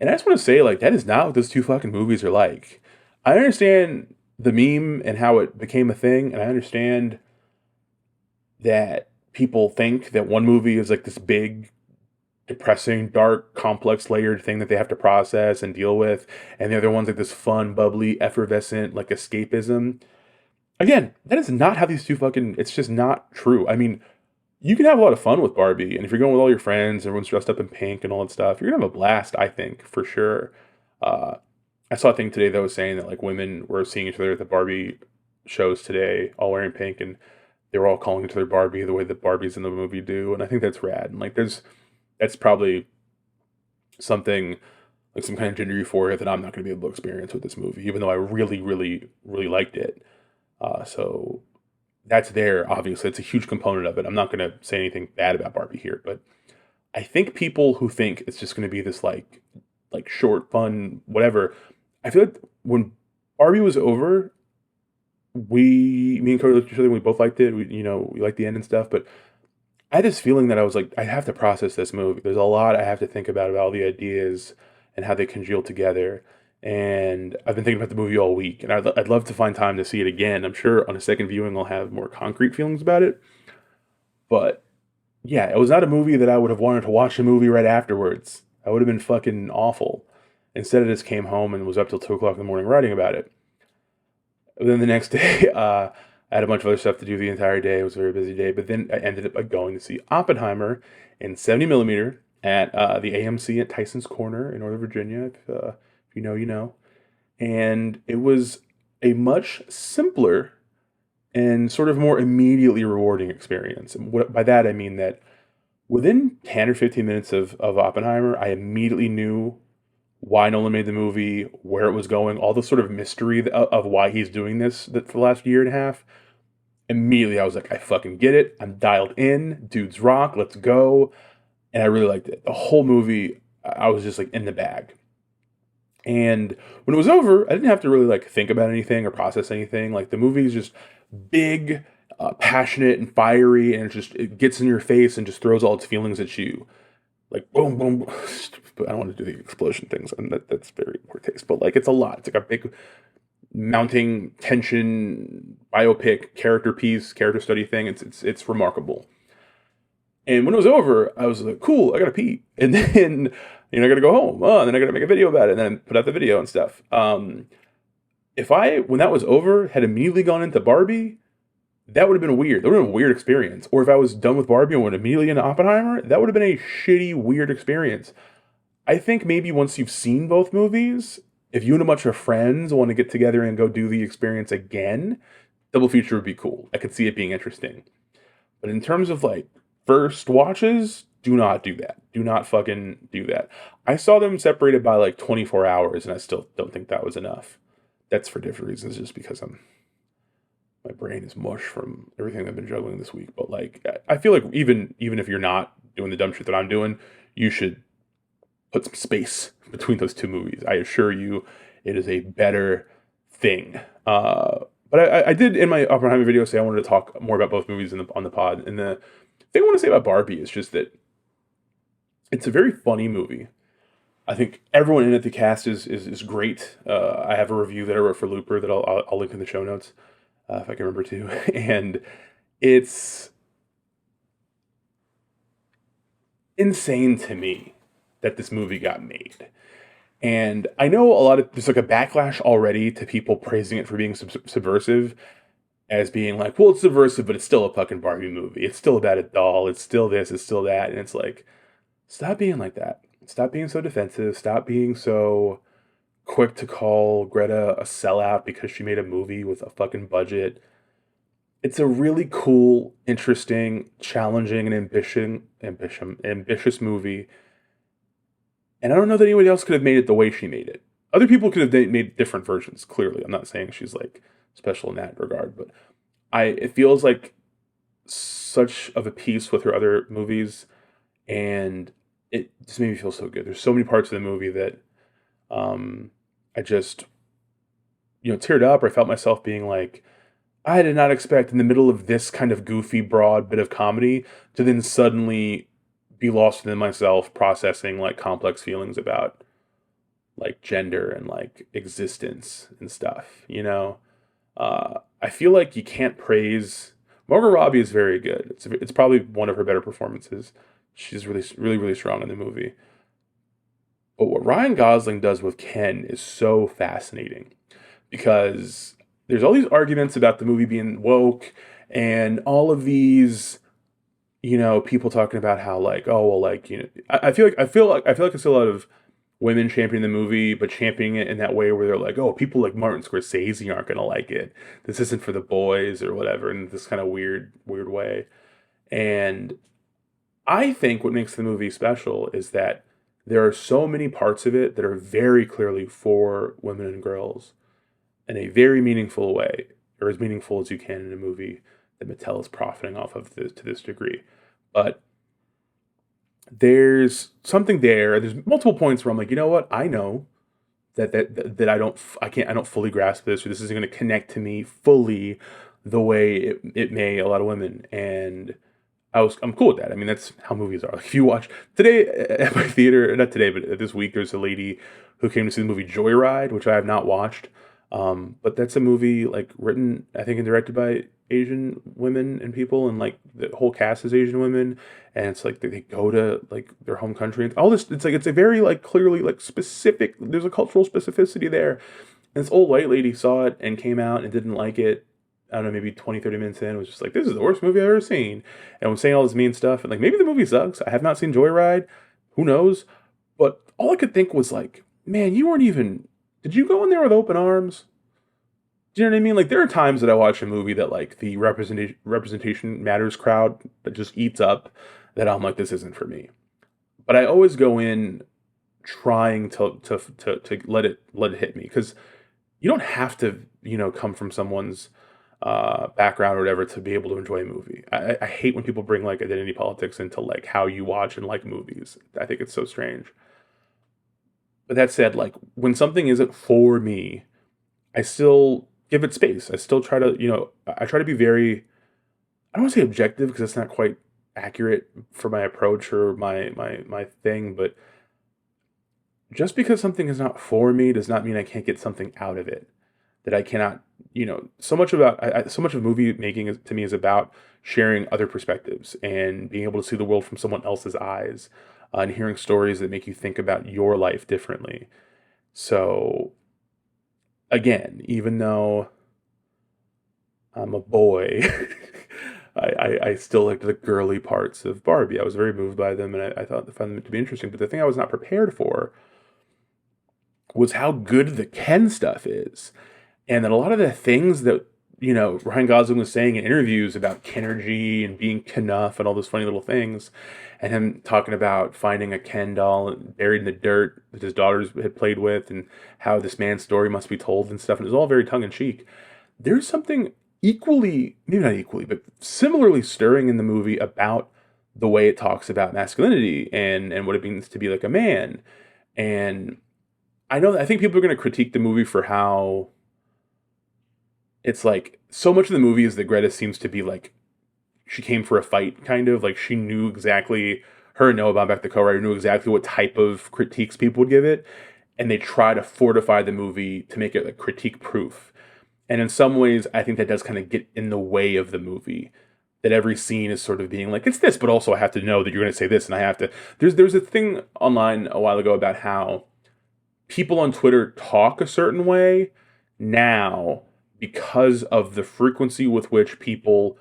And I just want to say, like, that is not what those two fucking movies are like. I understand the meme and how it became a thing, and I understand that people think that one movie is like this big, depressing, dark, complex, layered thing that they have to process and deal with, and the other one's like this fun, bubbly, effervescent, like escapism. Again, that is not how these two fucking, it's just not true. I mean, you can have a lot of fun with Barbie, and if you're going with all your friends, everyone's dressed up in pink and all that stuff, you're gonna have a blast, I think, for sure. I saw a thing today that was saying that like women were seeing each other at the Barbie shows today, all wearing pink, and they were all calling each other Barbie the way that Barbies in the movie do, and I think that's rad. And like, that's probably something like some kind of gender euphoria that I'm not going to be able to experience with this movie, even though I really, really, really liked it. So that's there. Obviously, it's a huge component of it. I'm not going to say anything bad about Barbie here, but I think people who think it's just going to be this like short, fun, whatever. I feel like when Barbie was over, me and Cody looked at each other and we both liked it. We liked the end and stuff, but I had this feeling that I was like, I have to process this movie. There's a lot I have to think about all the ideas and how they congeal together. And I've been thinking about the movie all week, and I'd love to find time to see it again. I'm sure on a second viewing I'll have more concrete feelings about it. But yeah, it was not a movie that I would have wanted to watch a movie right afterwards. That would have been fucking awful. Instead, I just came home and was up till 2 o'clock in the morning writing about it. But then the next day, I had a bunch of other stuff to do the entire day. It was a very busy day. But then I ended up going to see Oppenheimer in 70 millimeter at the AMC at Tyson's Corner in Northern Virginia. If you know, you know. And it was a much simpler and sort of more immediately rewarding experience. And by that, I mean that within 10 or 15 minutes of Oppenheimer, I immediately knew why Nolan made the movie, where it was going, all the sort of mystery of why he's doing this for the last year and a half. Immediately, I was like, I fucking get it. I'm dialed in. Dudes rock. Let's go. And I really liked it. The whole movie, I was just like in the bag. And when it was over, I didn't have to really like think about anything or process anything. Like the movie is just big, passionate and fiery, and it gets in your face and just throws all its feelings at you. Like boom, boom. But I don't want to do the explosion things, and that's very poor taste. But like it's a lot. It's like a big mounting tension biopic character piece, character study thing. It's remarkable. And when it was over, I was like, cool, I gotta pee. And then, I gotta go home. Oh, and then I gotta make a video about it and then put out the video and stuff. If I, when that was over, had immediately gone into Barbie, that would have been weird. That would have been a weird experience. Or if I was done with Barbie and went immediately into Oppenheimer, that would have been a shitty, weird experience. I think maybe once you've seen both movies, if you and a bunch of friends want to get together and go do the experience again, double feature would be cool. I could see it being interesting. But in terms of like first watches, do not do that. Do not fucking do that. I saw them separated by like 24 hours, and I still don't think that was enough. That's for different reasons, just because my brain is mush from everything I've been juggling this week. But like, I feel like even if you're not doing the dumb shit that I'm doing, you should put some space between those two movies. I assure you, it is a better thing. But I did in my Oppenheimer video say I wanted to talk more about both movies on the pod. And the thing I want to say about Barbie is just that it's a very funny movie. I think everyone in it, the cast is great. I have a review that I wrote for Looper that I'll link in the show notes if I can remember to. And it's insane to me that this movie got made. And I know there's like a backlash already to people praising it for being subversive, as being like, well, it's subversive, but it's still a fucking Barbie movie. It's still about a doll. It's still this, it's still that. And it's like, stop being like that. Stop being so defensive. Stop being so quick to call Greta a sellout because she made a movie with a fucking budget. It's a really cool, interesting, challenging, and ambitious movie. And I don't know that anybody else could have made it the way she made it. Other people could have made different versions, clearly. I'm not saying she's like special in that regard, but it feels like such of a piece with her other movies, and it just made me feel so good. There's so many parts of the movie that I just, teared up, or I felt myself being like, I did not expect in the middle of this kind of goofy, broad bit of comedy to then suddenly be lost within myself, processing like complex feelings about like gender and like existence and stuff, I feel like you can't praise Margot Robbie is very good. It's probably one of her better performances. She's really, really, really strong in the movie. But what Ryan Gosling does with Ken is so fascinating, because there's all these arguments about the movie being woke and all of these, people talking about how like, oh, well, like, I feel like I see a lot of women championing the movie, but championing it in that way where they're like, oh, people like Martin Scorsese aren't going to like it. This isn't for the boys or whatever, in this kind of weird way. And I think what makes the movie special is that there are so many parts of it that are very clearly for women and girls in a very meaningful way, or as meaningful as you can in a movie that Mattel is profiting off of to this degree. But there's something there. There's multiple points where I'm like, you know what? I know that I don't fully grasp this, or this isn't going to connect to me fully the way it may a lot of women. And I'm cool with that. I mean, that's how movies are. Like, if you watch today at my theater, not today, but this week, there's a lady who came to see the movie Joyride, which I have not watched. But that's a movie like written, I think, and directed by Asian women and people, and like the whole cast is Asian women, and it's like they go to like their home country and all this. It's like it's a very like clearly like specific. There's a cultural specificity there. And this old white lady saw it and came out and didn't like it. I don't know, maybe 20, 30 minutes in, was just like, this is the worst movie I've ever seen. And was saying all this mean stuff. And like, maybe the movie sucks. I have not seen Joyride. Who knows? But all I could think was like, man, you weren't even, did you go in there with open arms? Do you know what I mean? Like, there are times that I watch a movie that like the representation matters crowd that just eats up, that I'm like, this isn't for me. But I always go in trying to let it hit me, because you don't have to, come from someone's background or whatever to be able to enjoy a movie. I hate when people bring like identity politics into like how you watch and like movies. I think it's so strange. But that said, like when something isn't for me, I still give it space. I still try to, I try to be very, I don't want to say objective because that's not quite accurate for my approach or my thing, but just because something is not for me does not mean I can't get something out of it. That I cannot, so much about, so much of movie making to me is about sharing other perspectives and being able to see the world from someone else's eyes, and hearing stories that make you think about your life differently. So, again, even though I'm a boy, I still liked the girly parts of Barbie. I was very moved by them, and I found them to be interesting. But the thing I was not prepared for was how good the Ken stuff is. And that a lot of the things that, Ryan Gosling was saying in interviews about kenergy and being Kenough and all those funny little things, and him talking about finding a Ken doll buried in the dirt that his daughters had played with, and how this man's story must be told and stuff. And it was all very tongue-in-cheek. There's something equally, maybe not equally, but similarly stirring in the movie about the way it talks about masculinity and what it means to be like a man. And I think people are going to critique the movie for how it's like so much of the movie is that Greta seems to be like she came for a fight, kind of like she knew exactly, her and Noah Baumbach, the co-writer, knew exactly what type of critiques people would give it, and they try to fortify the movie to make it like critique proof. And in some ways, I think that does kind of get in the way of the movie. That every scene is sort of being like, it's this, but also I have to know that you're going to say this, and I have to. There's a thing online a while ago about how people on Twitter talk a certain way now because of the frequency with which people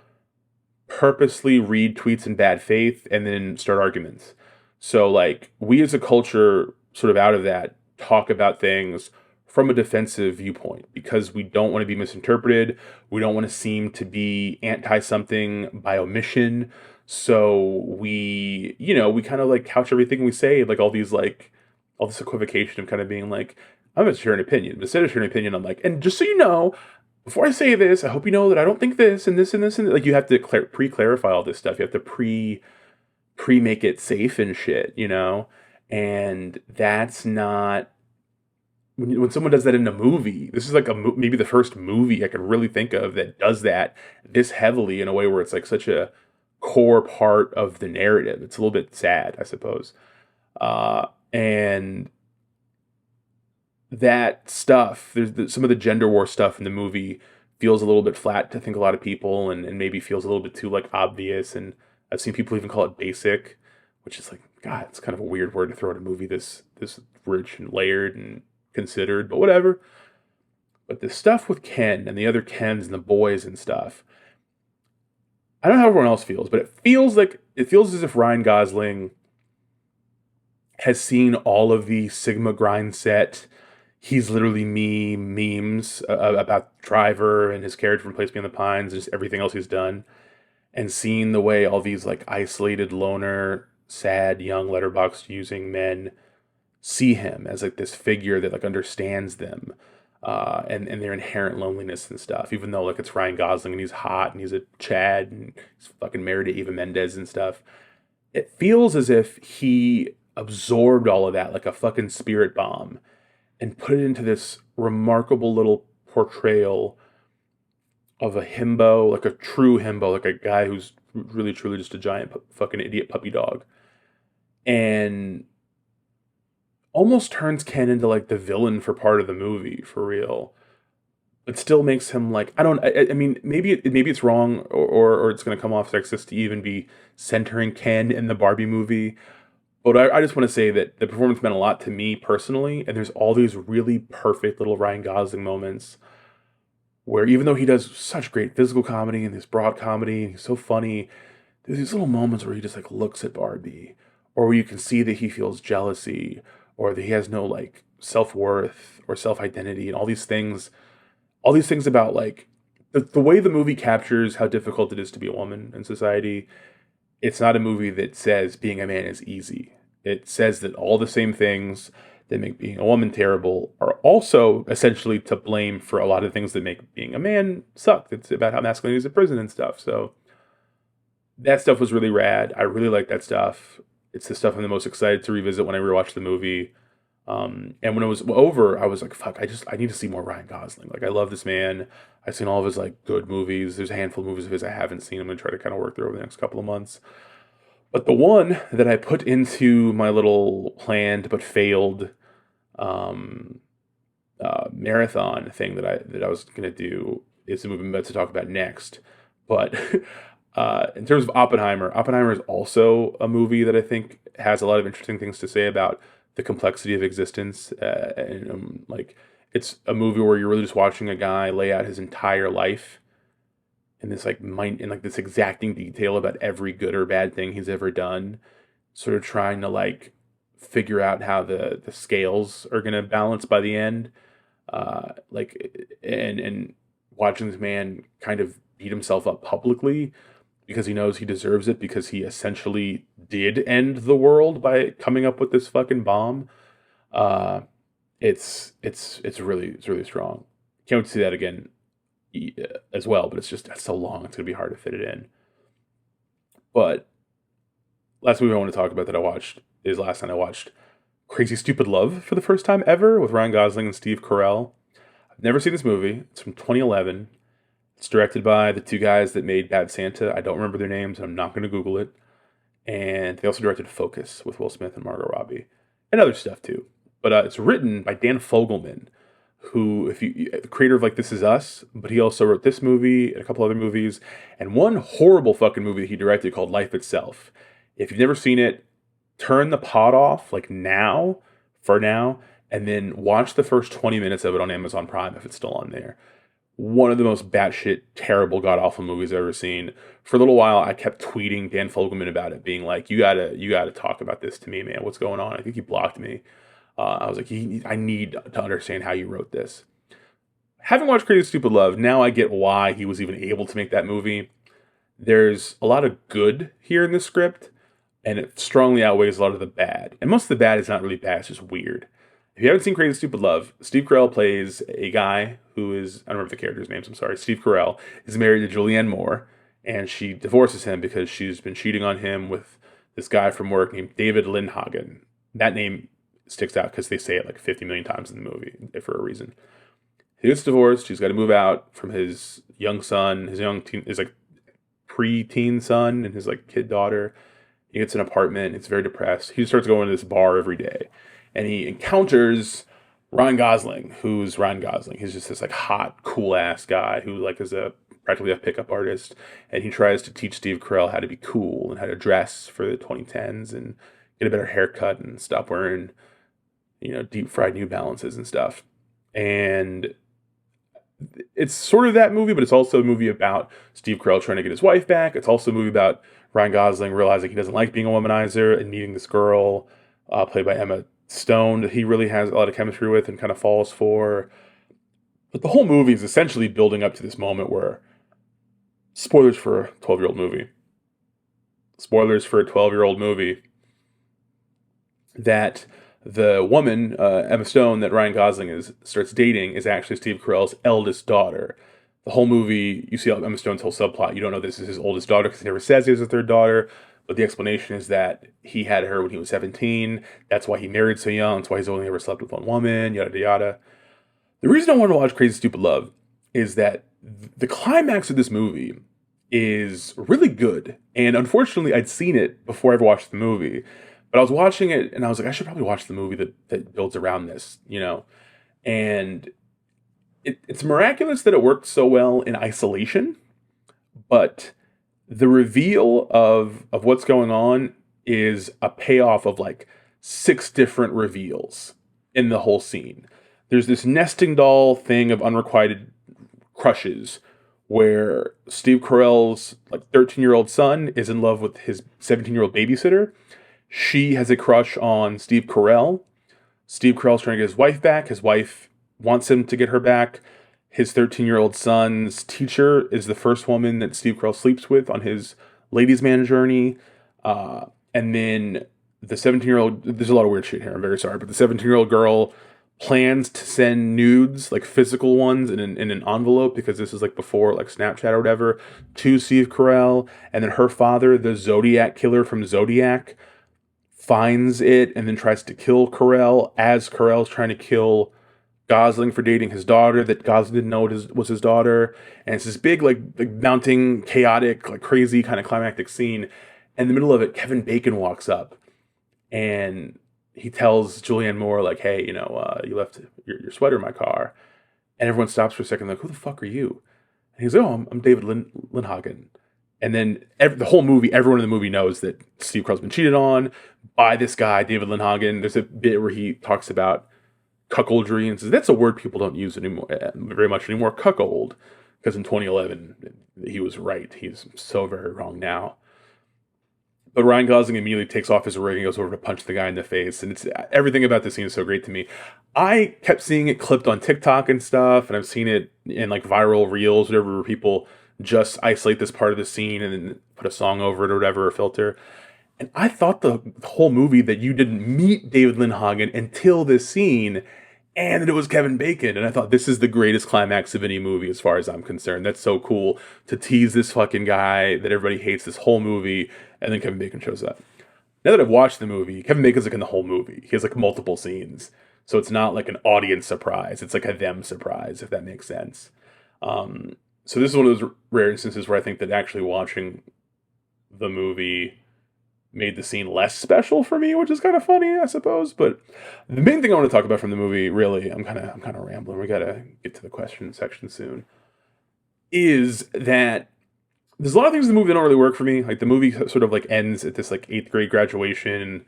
purposely read tweets in bad faith and then start arguments. So, like, we as a culture, sort of out of that, talk about things from a defensive viewpoint because we don't want to be misinterpreted. We don't want to seem to be anti something by omission. So we kind of like couch everything we say, like all this equivocation of kind of being like, I'm going to share an opinion. But instead of sharing an opinion, I'm like, and just so you know, before I say this, I hope you know that I don't think this and this and this and like you have to pre-clarify all this stuff. You have to pre-make it safe and shit, and that's not when someone does that in a movie. This is like maybe the first movie I can really think of that does that this heavily in a way where it's like such a core part of the narrative. It's a little bit sad, I suppose, and that stuff, some of the gender war stuff in the movie feels a little bit flat to think a lot of people, and maybe feels a little bit too like obvious. And I've seen people even call it basic, which is like, God, it's kind of a weird word to throw at a movie this rich and layered and considered, but whatever. But the stuff with Ken and the other Kens and the boys and stuff, I don't know how everyone else feels, but it feels as if Ryan Gosling has seen all of the Sigma grind set He's Literally Me memes about Driver and his character from Place Beyond the Pines and just everything else he's done, and seeing the way all these like isolated, loner, sad, young letterboxd using men see him as like this figure that like understands them, and their inherent loneliness and stuff, even though like it's Ryan Gosling and he's hot and he's a Chad and he's fucking married to Eva Mendes and stuff. It feels as if he absorbed all of that like a fucking spirit bomb and put it into this remarkable little portrayal of a himbo, like a true himbo, like a guy who's really truly just a giant fucking idiot puppy dog, and almost turns Ken into like the villain for part of the movie, for real. but still makes him like, I mean, maybe it's wrong, or it's going to come off sexist to even be centering Ken in the Barbie movie. But I just want to say that the performance meant a lot to me personally, and there's all these really perfect little Ryan Gosling moments where, even though he does such great physical comedy and this broad comedy, and he's so funny, there's these little moments where he just like looks at Barbie, or where you can see that he feels jealousy, or that he has no like self-worth or self-identity, and all these things about like the way the movie captures how difficult it is to be a woman in society. It's not a movie that says being a man is easy. It says that all the same things that make being a woman terrible are also essentially to blame for a lot of things that make being a man suck. It's about how masculinity is a prison and stuff. So that stuff was really rad. I really like that stuff. It's the stuff I'm the most excited to revisit when I rewatch the movie. And when it was over, I was like, fuck, I need to see more Ryan Gosling. Like, I love this man. I've seen all of his like good movies. There's a handful of movies of his I haven't seen. I'm going to try to kind of work through over the next couple of months. But the one that I put into my little planned but failed marathon thing that I was going to do is the movie I'm about to talk about next. But in terms of Oppenheimer is also a movie that I think has a lot of interesting things to say about the complexity of existence. Like, it's a movie where you're really just watching a guy lay out his entire life in this like this exacting detail about every good or bad thing he's ever done, sort of trying to like figure out how the scales are going to balance by the end. And watching this man kind of beat himself up publicly because he knows he deserves it, because he essentially did end the world by coming up with this fucking bomb. It's really strong. Can't wait to see that again as well, but that's so long, it's gonna be hard to fit it in. But last movie I want to talk about that I watched is last night I watched Crazy Stupid Love for the first time ever with Ryan Gosling and Steve Carell. I've never seen this movie. It's from 2011. It's directed by the two guys that made Bad Santa. I don't remember their names. I'm not going to Google it. And they also directed Focus with Will Smith and Margot Robbie. And other stuff too. But it's written by Dan Fogelman, who, the creator of like This Is Us, but he also wrote this movie and a couple other movies, and one horrible fucking movie that he directed called Life Itself. If you've never seen it, turn the pod off like now, and then watch the first 20 minutes of it on Amazon Prime if it's still on there. One of the most batshit, terrible, god-awful movies I've ever seen. For a little while, I kept tweeting Dan Fogelman about it, being like, you gotta talk about this to me, man. What's going on? I think he blocked me. I was like, I need to understand how you wrote this. Having watched Crazy Stupid Love, now I get why he was even able to make that movie. There's a lot of good here in the script, and it strongly outweighs a lot of the bad. And most of the bad is not really bad, it's just weird. If you haven't seen Crazy Stupid Love, Steve Carell plays a guy who is, I don't remember the character's names, I'm sorry. Steve Carell is married to Julianne Moore, and she divorces him because she's been cheating on him with this guy from work named David Lindhagen. That name sticks out because they say it like 50 million times in the movie for a reason. He gets divorced. He's got to move out from his young son, his like pre-teen son and his like kid daughter. He gets an apartment. He's very depressed. He starts going to this bar every day. And he encounters Ryan Gosling, who's Ryan Gosling. He's just this like hot, cool ass guy who like is practically a pickup artist. And he tries to teach Steve Carell how to be cool and how to dress for the 2010s and get a better haircut and stop wearing, deep fried New Balances and stuff. And it's sort of that movie, but it's also a movie about Steve Carell trying to get his wife back. It's also a movie about Ryan Gosling realizing he doesn't like being a womanizer and meeting this girl, played by Emma Stone, that he really has a lot of chemistry with and kind of falls for. But the whole movie is essentially building up to this moment where, spoilers for a 12-year-old movie, that the woman, Emma Stone, that Ryan Gosling starts dating is actually Steve Carell's eldest daughter. The whole movie, you see Emma Stone's whole subplot. You don't know this is his oldest daughter because he never says he has a third daughter. But the explanation is that he had her when he was 17. That's why he married so young. That's why he's only ever slept with one woman, yada, yada. The reason I wanted to watch Crazy Stupid Love is that the climax of this movie is really good. And unfortunately, I'd seen it before I ever watched the movie. But I was watching it, and I was like, I should probably watch the movie that builds around this, And it's miraculous that it worked so well in isolation, but the reveal of what's going on is a payoff of like 6 different reveals in the whole scene. There's this nesting doll thing of unrequited crushes where Steve Carell's like 13-year-old son is in love with his 17-year-old babysitter. She has a crush on Steve Carell. Steve Carell's trying to get his wife back. His wife wants him to get her back. His 13-year-old son's teacher is the first woman that Steve Carell sleeps with on his ladies' man journey. And then the 17-year-old, there's a lot of weird shit here, I'm very sorry, but the 17-year-old girl plans to send nudes, like physical ones, in an envelope, because this is like before like Snapchat or whatever, to Steve Carell. And then her father, the Zodiac killer from Zodiac, finds it and then tries to kill Carell as Carell's trying to kill Gosling for dating his daughter that Gosling didn't know was his daughter. And it's this big, like mounting, chaotic, like crazy kind of climactic scene. And in the middle of it, Kevin Bacon walks up and he tells Julianne Moore, like, hey, you left your sweater in my car. And everyone stops for a second, like, who the fuck are you? And he's like, oh, I'm David Lindhagen. And then the whole movie, everyone in the movie knows that Steve Carell's been cheated on by this guy, David Lindhagen. There's a bit where he talks about cuckoldry and says that's a word people don't use anymore, very much anymore, cuckold, because in 2011 he was right. He's so very wrong now. But Ryan Gosling immediately takes off his ring and goes over to punch the guy in the face, and it's everything about this scene is so great to me. I kept seeing it clipped on TikTok and stuff, and I've seen it in like viral reels, whatever, where people just isolate this part of the scene and then put a song over it or whatever, or filter. And I thought the whole movie that you didn't meet David Lindhagen until this scene, and that it was Kevin Bacon. And I thought, this is the greatest climax of any movie as far as I'm concerned. That's so cool to tease this fucking guy that everybody hates this whole movie, and then Kevin Bacon shows up. Now that I've watched the movie, Kevin Bacon's like in the whole movie. He has like multiple scenes. So it's not like an audience surprise. It's like a them surprise, if that makes sense. So this is one of those rare instances where I think that actually watching the movie made the scene less special for me, which is kind of funny, I suppose. But the main thing I want to talk about from the movie, really, I'm kind of rambling. We gotta get to the question section soon. Is that there's a lot of things in the movie that don't really work for me. Like the movie sort of like ends at this like 8th grade graduation.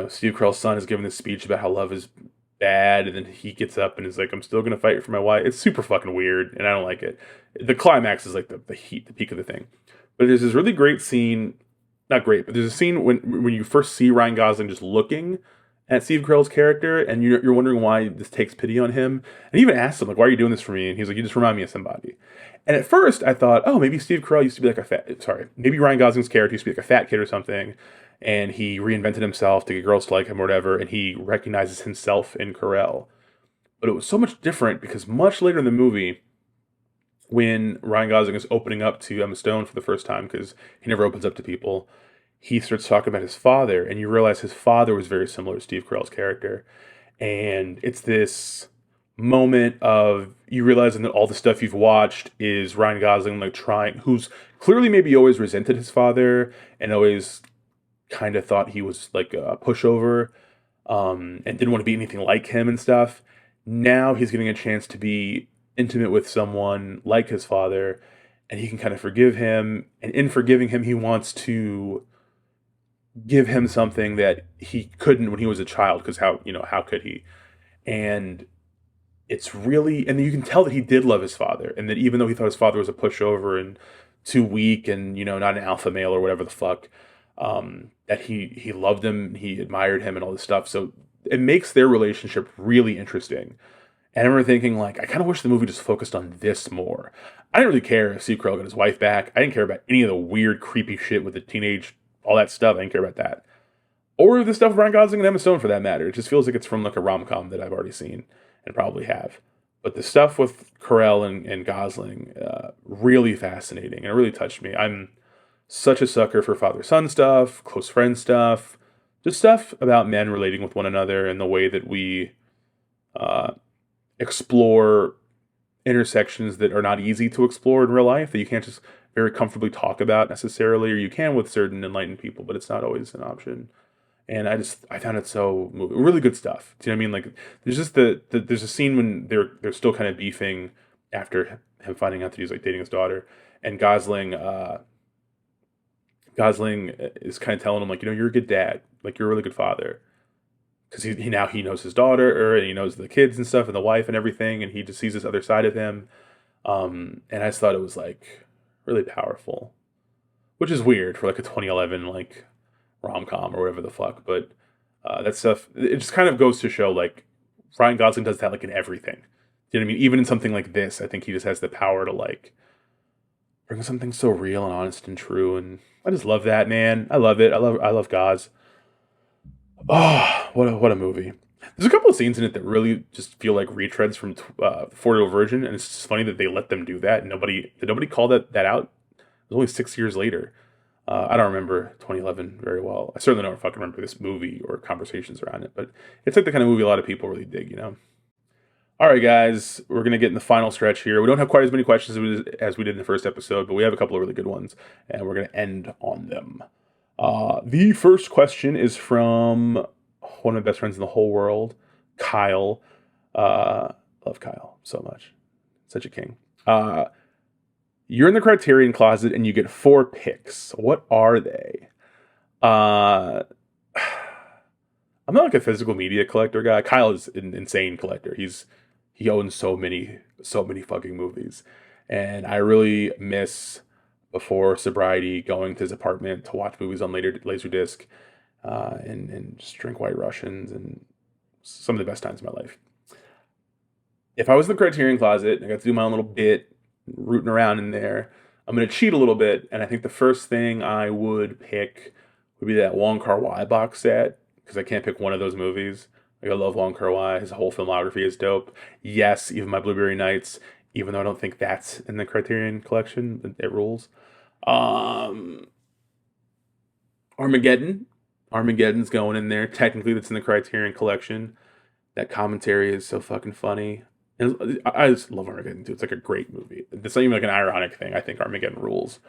Steve Carell's son is giving this speech about how love is bad, and then he gets up and is like, I'm still gonna fight for my wife. It's super fucking weird, and I don't like it. The climax is like the peak of the thing. But there's this really great scene. Not great, but there's a scene when you first see Ryan Gosling just looking at Steve Carell's character, and you're wondering why this takes pity on him. And he even asks him, like, why are you doing this for me? And he's like, you just remind me of somebody. And at first, I thought, oh, maybe Steve Carell used to be like maybe Ryan Gosling's character used to be like a fat kid or something, and he reinvented himself to get girls to like him or whatever, and he recognizes himself in Carell. But it was so much different because much later in the movie, when Ryan Gosling is opening up to Emma Stone for the first time, because he never opens up to people, he starts talking about his father, and you realize his father was very similar to Steve Carell's character. And it's this moment of you realizing that all the stuff you've watched is Ryan Gosling like who's clearly maybe always resented his father and always kind of thought he was like a pushover, and didn't want to be anything like him and stuff. Now he's getting a chance to be intimate with someone like his father, and he can kind of forgive him, and in forgiving him he wants to give him something that he couldn't when he was a child, because how could he? And it's really, and you can tell that he did love his father, and that even though he thought his father was a pushover and too weak and not an alpha male or whatever the fuck, that he loved him, he admired him and all this stuff. So it makes their relationship really interesting. And I remember thinking, like, I kind of wish the movie just focused on this more. I didn't really care if Steve Carell got his wife back. I didn't care about any of the weird, creepy shit with the teenage, all that stuff. I didn't care about that. Or the stuff with Ryan Gosling and Emma Stone, for that matter. It just feels like it's from, like, a rom-com that I've already seen and probably have. But the stuff with Carell and Gosling, really fascinating. And it really touched me. I'm such a sucker for father-son stuff, close friend stuff, just stuff about men relating with one another and the way that we explore intersections that are not easy to explore in real life, that you can't just very comfortably talk about necessarily, or you can with certain enlightened people, but it's not always an option. and I found it so really good stuff. Do you know what I mean? Like there's just there's a scene when they're still kind of beefing after him finding out that he's like dating his daughter, and Gosling is kind of telling him like, you know, you're a good dad, like you're a really good father, because he knows his daughter, and he knows the kids and stuff, and the wife and everything, and he just sees this other side of him. And I just thought it was like really powerful, which is weird for like a 2011 like rom-com or whatever the fuck, but that stuff, it just kind of goes to show like Ryan Gosling does that like in everything. You know what I mean? Even in something like this, I think he just has the power to like bring something so real and honest and true, and I just love that, man. I love it. I love Gos. Oh, what a movie. There's a couple of scenes in it that really just feel like retreads from 4-year-old Virgin, and it's just funny that they let them do that. And nobody called that out. It was only 6 years later. I don't remember 2011 very well. I certainly don't fucking remember this movie or conversations around it, but it's like the kind of movie a lot of people really dig, you know? All right, guys, we're going to get in the final stretch here. We don't have quite as many questions as we did in the first episode, but we have a couple of really good ones, and we're going to end on them. The first question is from one of my best friends in the whole world, Kyle. Love Kyle so much. Such a king. You're in the Criterion closet and you get 4 picks. What are they? I'm not like a physical media collector guy. Kyle is an insane collector. He owns so many fucking movies. And I really miss, before sobriety, going to his apartment to watch movies on Laserdisc, and just drink White Russians, and some of the best times of my life. If I was in the Criterion closet and I got to do my own little bit, rooting around in there, I'm going to cheat a little bit, and I think the first thing I would pick would be that Wong Kar-wai box set, because I can't pick one of those movies. Like, I love Wong Kar-wai. His whole filmography is dope. Yes, even my Blueberry Nights, even though I don't think that's in the Criterion collection, it rules. Armageddon's going in there. Technically, that's in the Criterion collection. That commentary is so fucking funny. And I just love Armageddon, too. It's like a great movie. It's not even like an ironic thing. I think Armageddon rules.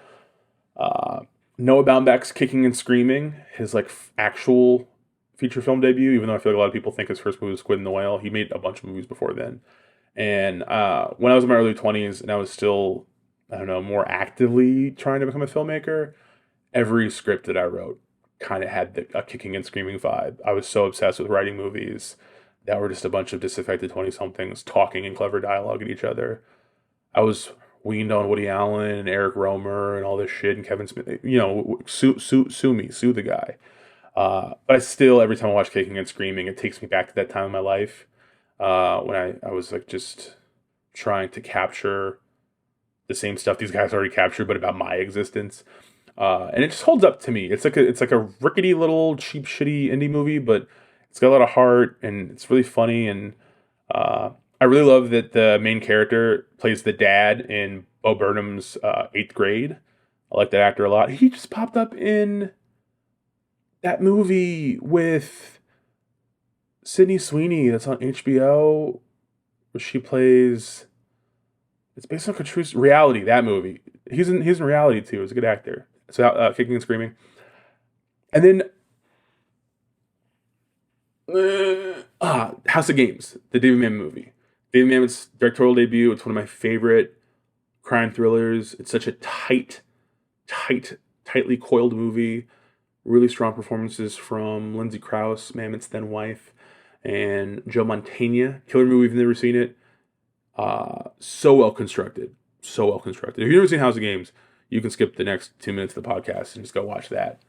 Noah Baumbach's Kicking and Screaming, his like actual feature film debut, even though I feel like a lot of people think his first movie was Squid and the Whale. He made a bunch of movies before then. And when I was in my early 20s and I was still, I don't know, more actively trying to become a filmmaker, every script that I wrote kind of had a Kicking and Screaming vibe. I was so obsessed with writing movies that were just a bunch of disaffected 20-somethings talking in clever dialogue at each other. I was weaned on Woody Allen and Eric Romer and all this shit, and Kevin Smith. You know, sue the guy. But I still, every time I watch Kicking and Screaming, it takes me back to that time in my life when I was like just trying to capture the same stuff these guys already captured, but about my existence. And it just holds up to me. It's like a rickety little cheap, shitty indie movie, but it's got a lot of heart and it's really funny. And I really love that the main character plays the dad in Bo Burnham's 8th Grade. I like that actor a lot. He just popped up in that movie with Sydney Sweeney that's on HBO, where she plays. It's based on a true reality. That movie. He's in reality too. He's a good actor. So Kicking and Screaming, and then House of Games, the David Mamet movie. David Mamet's directorial debut. It's one of my favorite crime thrillers. It's such a tightly coiled movie. Really strong performances from Lindsay Krause, Mamet's then wife, and Joe Mantegna. Killer movie if you've never seen it. So well constructed. If you've never seen House of Games, you can skip the next 2 minutes of the podcast and just go watch that.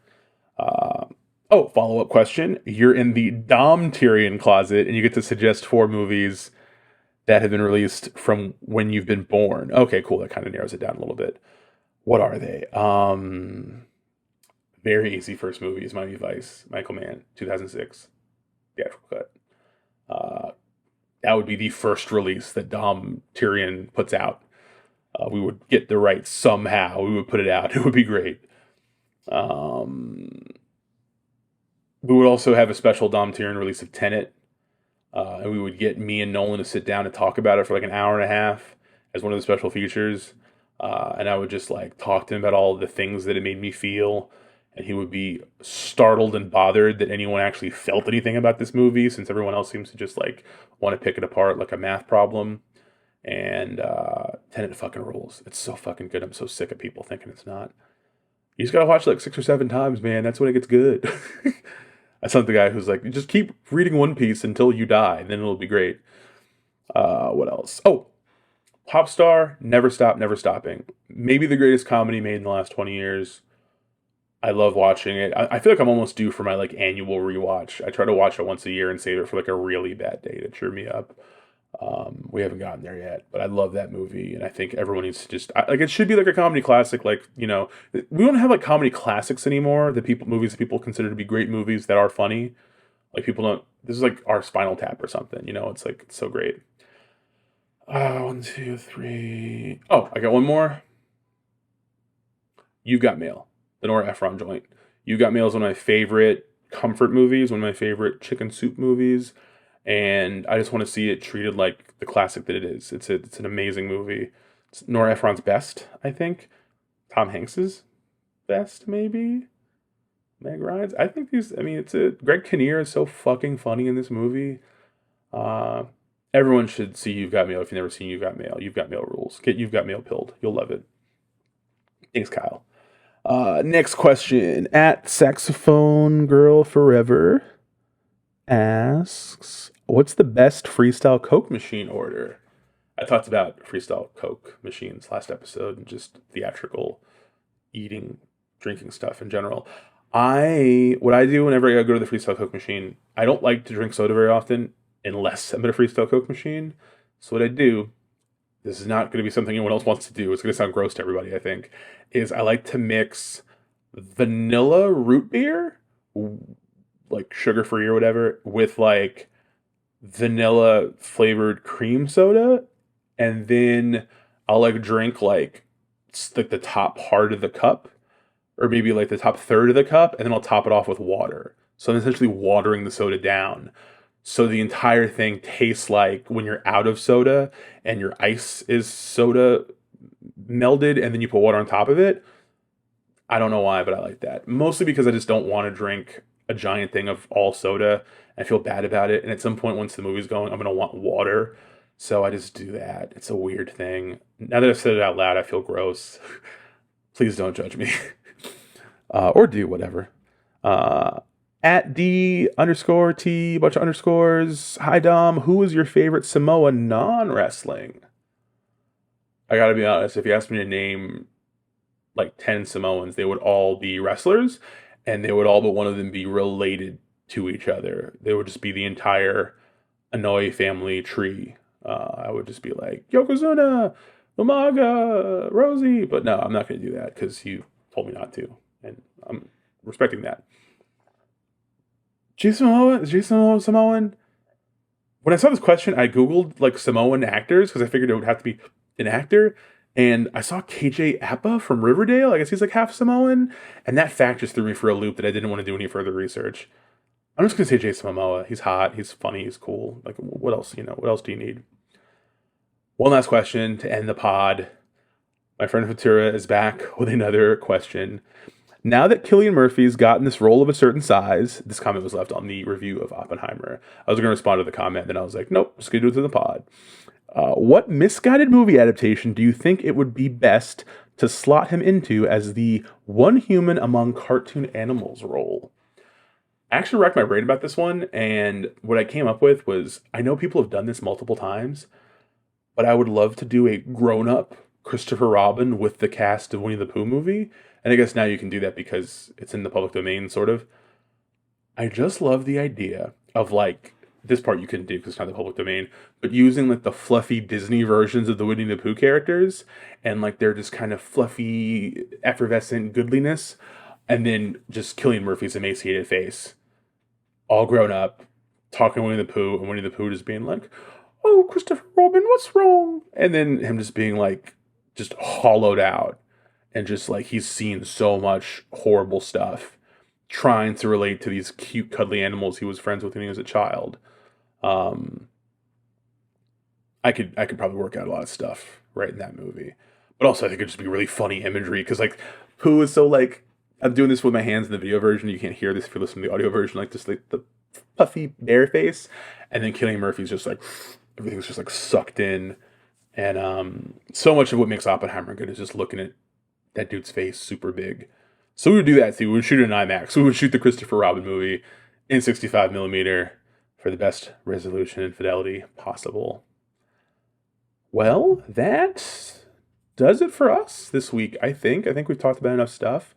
Follow-up question. You're in the Dom-Tyrion closet and you get to suggest 4 movies that have been released from when you've been born. Okay, cool. That kind of narrows it down a little bit. What are they? Very easy first movie is Miami Vice, Michael Mann, 2006. Theatrical cut. That would be the first release that Dom-Tyrion puts out. We would get the rights somehow. We would put it out. It would be great. We would also have a special Dom-Tyrion release of Tenet. And we would get me and Nolan to sit down and talk about it for like an hour and a half as one of the special features. And I would just like talk to him about all the things that it made me feel. and he would be startled and bothered that anyone actually felt anything about this movie, since everyone else seems to just like want to pick it apart like a math problem. And Tenet fucking rules. It's so fucking good. I'm so sick of people thinking it's not. You just gotta watch it like 6 or 7 times, man. That's when it gets good. I sent the guy who's like, just keep reading One Piece until you die, and then it'll be great. What else? Oh, Popstar, Never Stop, Never Stopping. Maybe the greatest comedy made in the last 20 years. I love watching it. I feel like I'm almost due for my like annual rewatch. I try to watch it once a year and save it for like a really bad day to cheer me up. We haven't gotten there yet, but I love that movie, and I think everyone needs to just like it should be like a comedy classic. Like, you know, we don't have like comedy classics anymore. The movies that people consider to be great movies that are funny. Like people don't. This is like our Spinal Tap or something. You know, it's like it's so great. 1, 2, 3. Oh, I got one more. You've Got Mail, the Nora Ephron joint. You've Got Mail is one of my favorite comfort movies, one of my favorite chicken soup movies, and I just want to see it treated like the classic that it is. It's an amazing movie. It's Nora Ephron's best, I think. Tom Hanks's best, maybe. Meg Ryan's. I think these. I mean, Greg Kinnear is so fucking funny in this movie. Everyone should see You've Got Mail if you've never seen You've Got Mail. You've Got Mail rules. Get You've Got Mail pilled. You'll love it. Thanks, Kyle. Next question. At Saxophone Girl Forever asks, what's the best freestyle Coke machine order? I talked about freestyle Coke machines last episode and just theatrical eating, drinking stuff in general. What I do whenever I go to the freestyle Coke machine, I don't like to drink soda very often unless I'm at a freestyle Coke machine. So what I do, this is not going to be something anyone else wants to do, it's going to sound gross to everybody, I think, is I like to mix vanilla root beer, like sugar-free or whatever, with like vanilla flavored cream soda, and then I'll like drink like the top part of the cup, or maybe like the top third of the cup, and then I'll top it off with water. So I'm essentially watering the soda down. So the entire thing tastes like when you're out of soda and your ice is soda melded and then you put water on top of it. I don't know why, but I like that. Mostly because I just don't want to drink a giant thing of all soda. I feel bad about it. And at some point, once the movie's going, I'm going to want water. So I just do that. It's a weird thing. Now that I've said it out loud, I feel gross. Please don't judge me. Or do, whatever. At D_T, bunch of underscores. Hi, Dom. Who is your favorite Samoa non-wrestling? I gotta be honest. If you asked me to name like 10 Samoans, they would all be wrestlers, and they would all but one of them be related to each other. They would just be the entire Inoue family tree. I would just be like, Yokozuna, Umaga, Rosie. But no, I'm not going to do that because you told me not to. And I'm respecting that. Jason Momoa? Is Jason Momoa Samoan? When I saw this question, I Googled like Samoan actors because I figured it would have to be an actor. And I saw KJ Appa from Riverdale. I guess he's like half Samoan. And that fact just threw me for a loop that I didn't want to do any further research. I'm just going to say Jason Momoa. He's hot. He's funny. He's cool. Like, what else, what else do you need? One last question to end the pod. My friend Futura is back with another question. Now that Cillian Murphy's gotten this role of a certain size, this comment was left on the review of Oppenheimer. I was going to respond to the comment, then I was like, nope, just going to do it to the pod. What misguided movie adaptation do you think it would be best to slot him into as the one human among cartoon animals role? I actually racked my brain about this one, and what I came up with was, I know people have done this multiple times, but I would love to do a grown-up Christopher Robin with the cast of Winnie the Pooh movie, and I guess now you can do that because it's in the public domain, sort of. I just love the idea of, like, this part you couldn't do because it's not the public domain, but using, like, the fluffy Disney versions of the Winnie the Pooh characters, and, like, they're just kind of fluffy, effervescent goodliness, and then just Cillian Murphy's emaciated face, all grown up, talking to Winnie the Pooh, and Winnie the Pooh just being like, oh, Christopher Robin, what's wrong? And then him just being, like, just hollowed out, and just, like, he's seen so much horrible stuff, trying to relate to these cute, cuddly animals he was friends with when he was a child. I could probably work out a lot of stuff right in that movie. But also I think it'd just be really funny imagery, because, like, Pooh is so, like, I'm doing this with my hands in the video version. You can't hear this if you're listening to the audio version, like just like the puffy bear face. And then Cillian Murphy's just like, everything's just like sucked in. And so much of what makes Oppenheimer good is just looking at that dude's face super big. So we would do that too. We would shoot it in IMAX. We would shoot the Christopher Robin movie in 65 millimeter for the best resolution and fidelity possible. Well, that does it for us this week, I think. I think we've talked about enough stuff.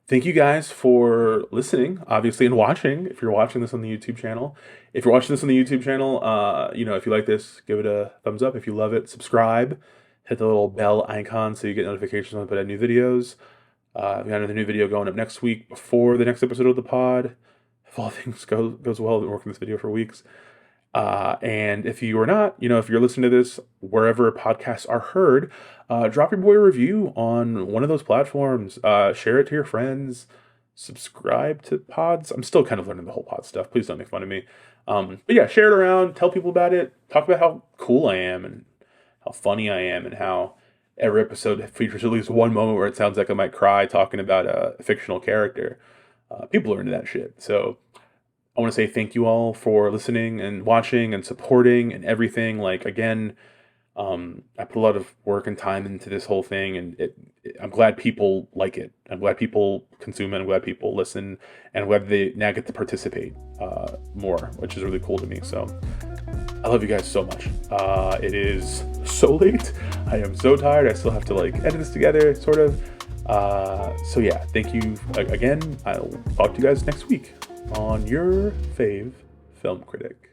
Thank you guys for listening, obviously, and watching, if you're watching this on the YouTube channel. If you're watching this on the YouTube channel, if you like this, give it a thumbs up. If you love it, subscribe. Hit the little bell icon so you get notifications when I put out new videos. We got another new video going up next week before the next episode of the pod. If all things goes well, I've been working this video for weeks. And if you are not, if you're listening to this wherever podcasts are heard, drop your boy a review on one of those platforms. Share it to your friends. Subscribe to pods. I'm still kind of learning the whole pod stuff. Please don't make fun of me. But yeah, share it around. Tell people about it. Talk about how cool I am and how funny I am and how every episode features at least one moment where it sounds like I might cry talking about a fictional character. People are into that shit. So I want to say thank you all for listening and watching and supporting and everything. Like, again, I put a lot of work and time into this whole thing, and I'm glad people like it. I'm glad people consume it. I'm glad people listen, and I'm glad they now get to participate more, which is really cool to me. So I love you guys so much. It is so late. I am so tired. I still have to edit this together, sort of. So yeah, thank you again. I'll talk to you guys next week on your fave film critic.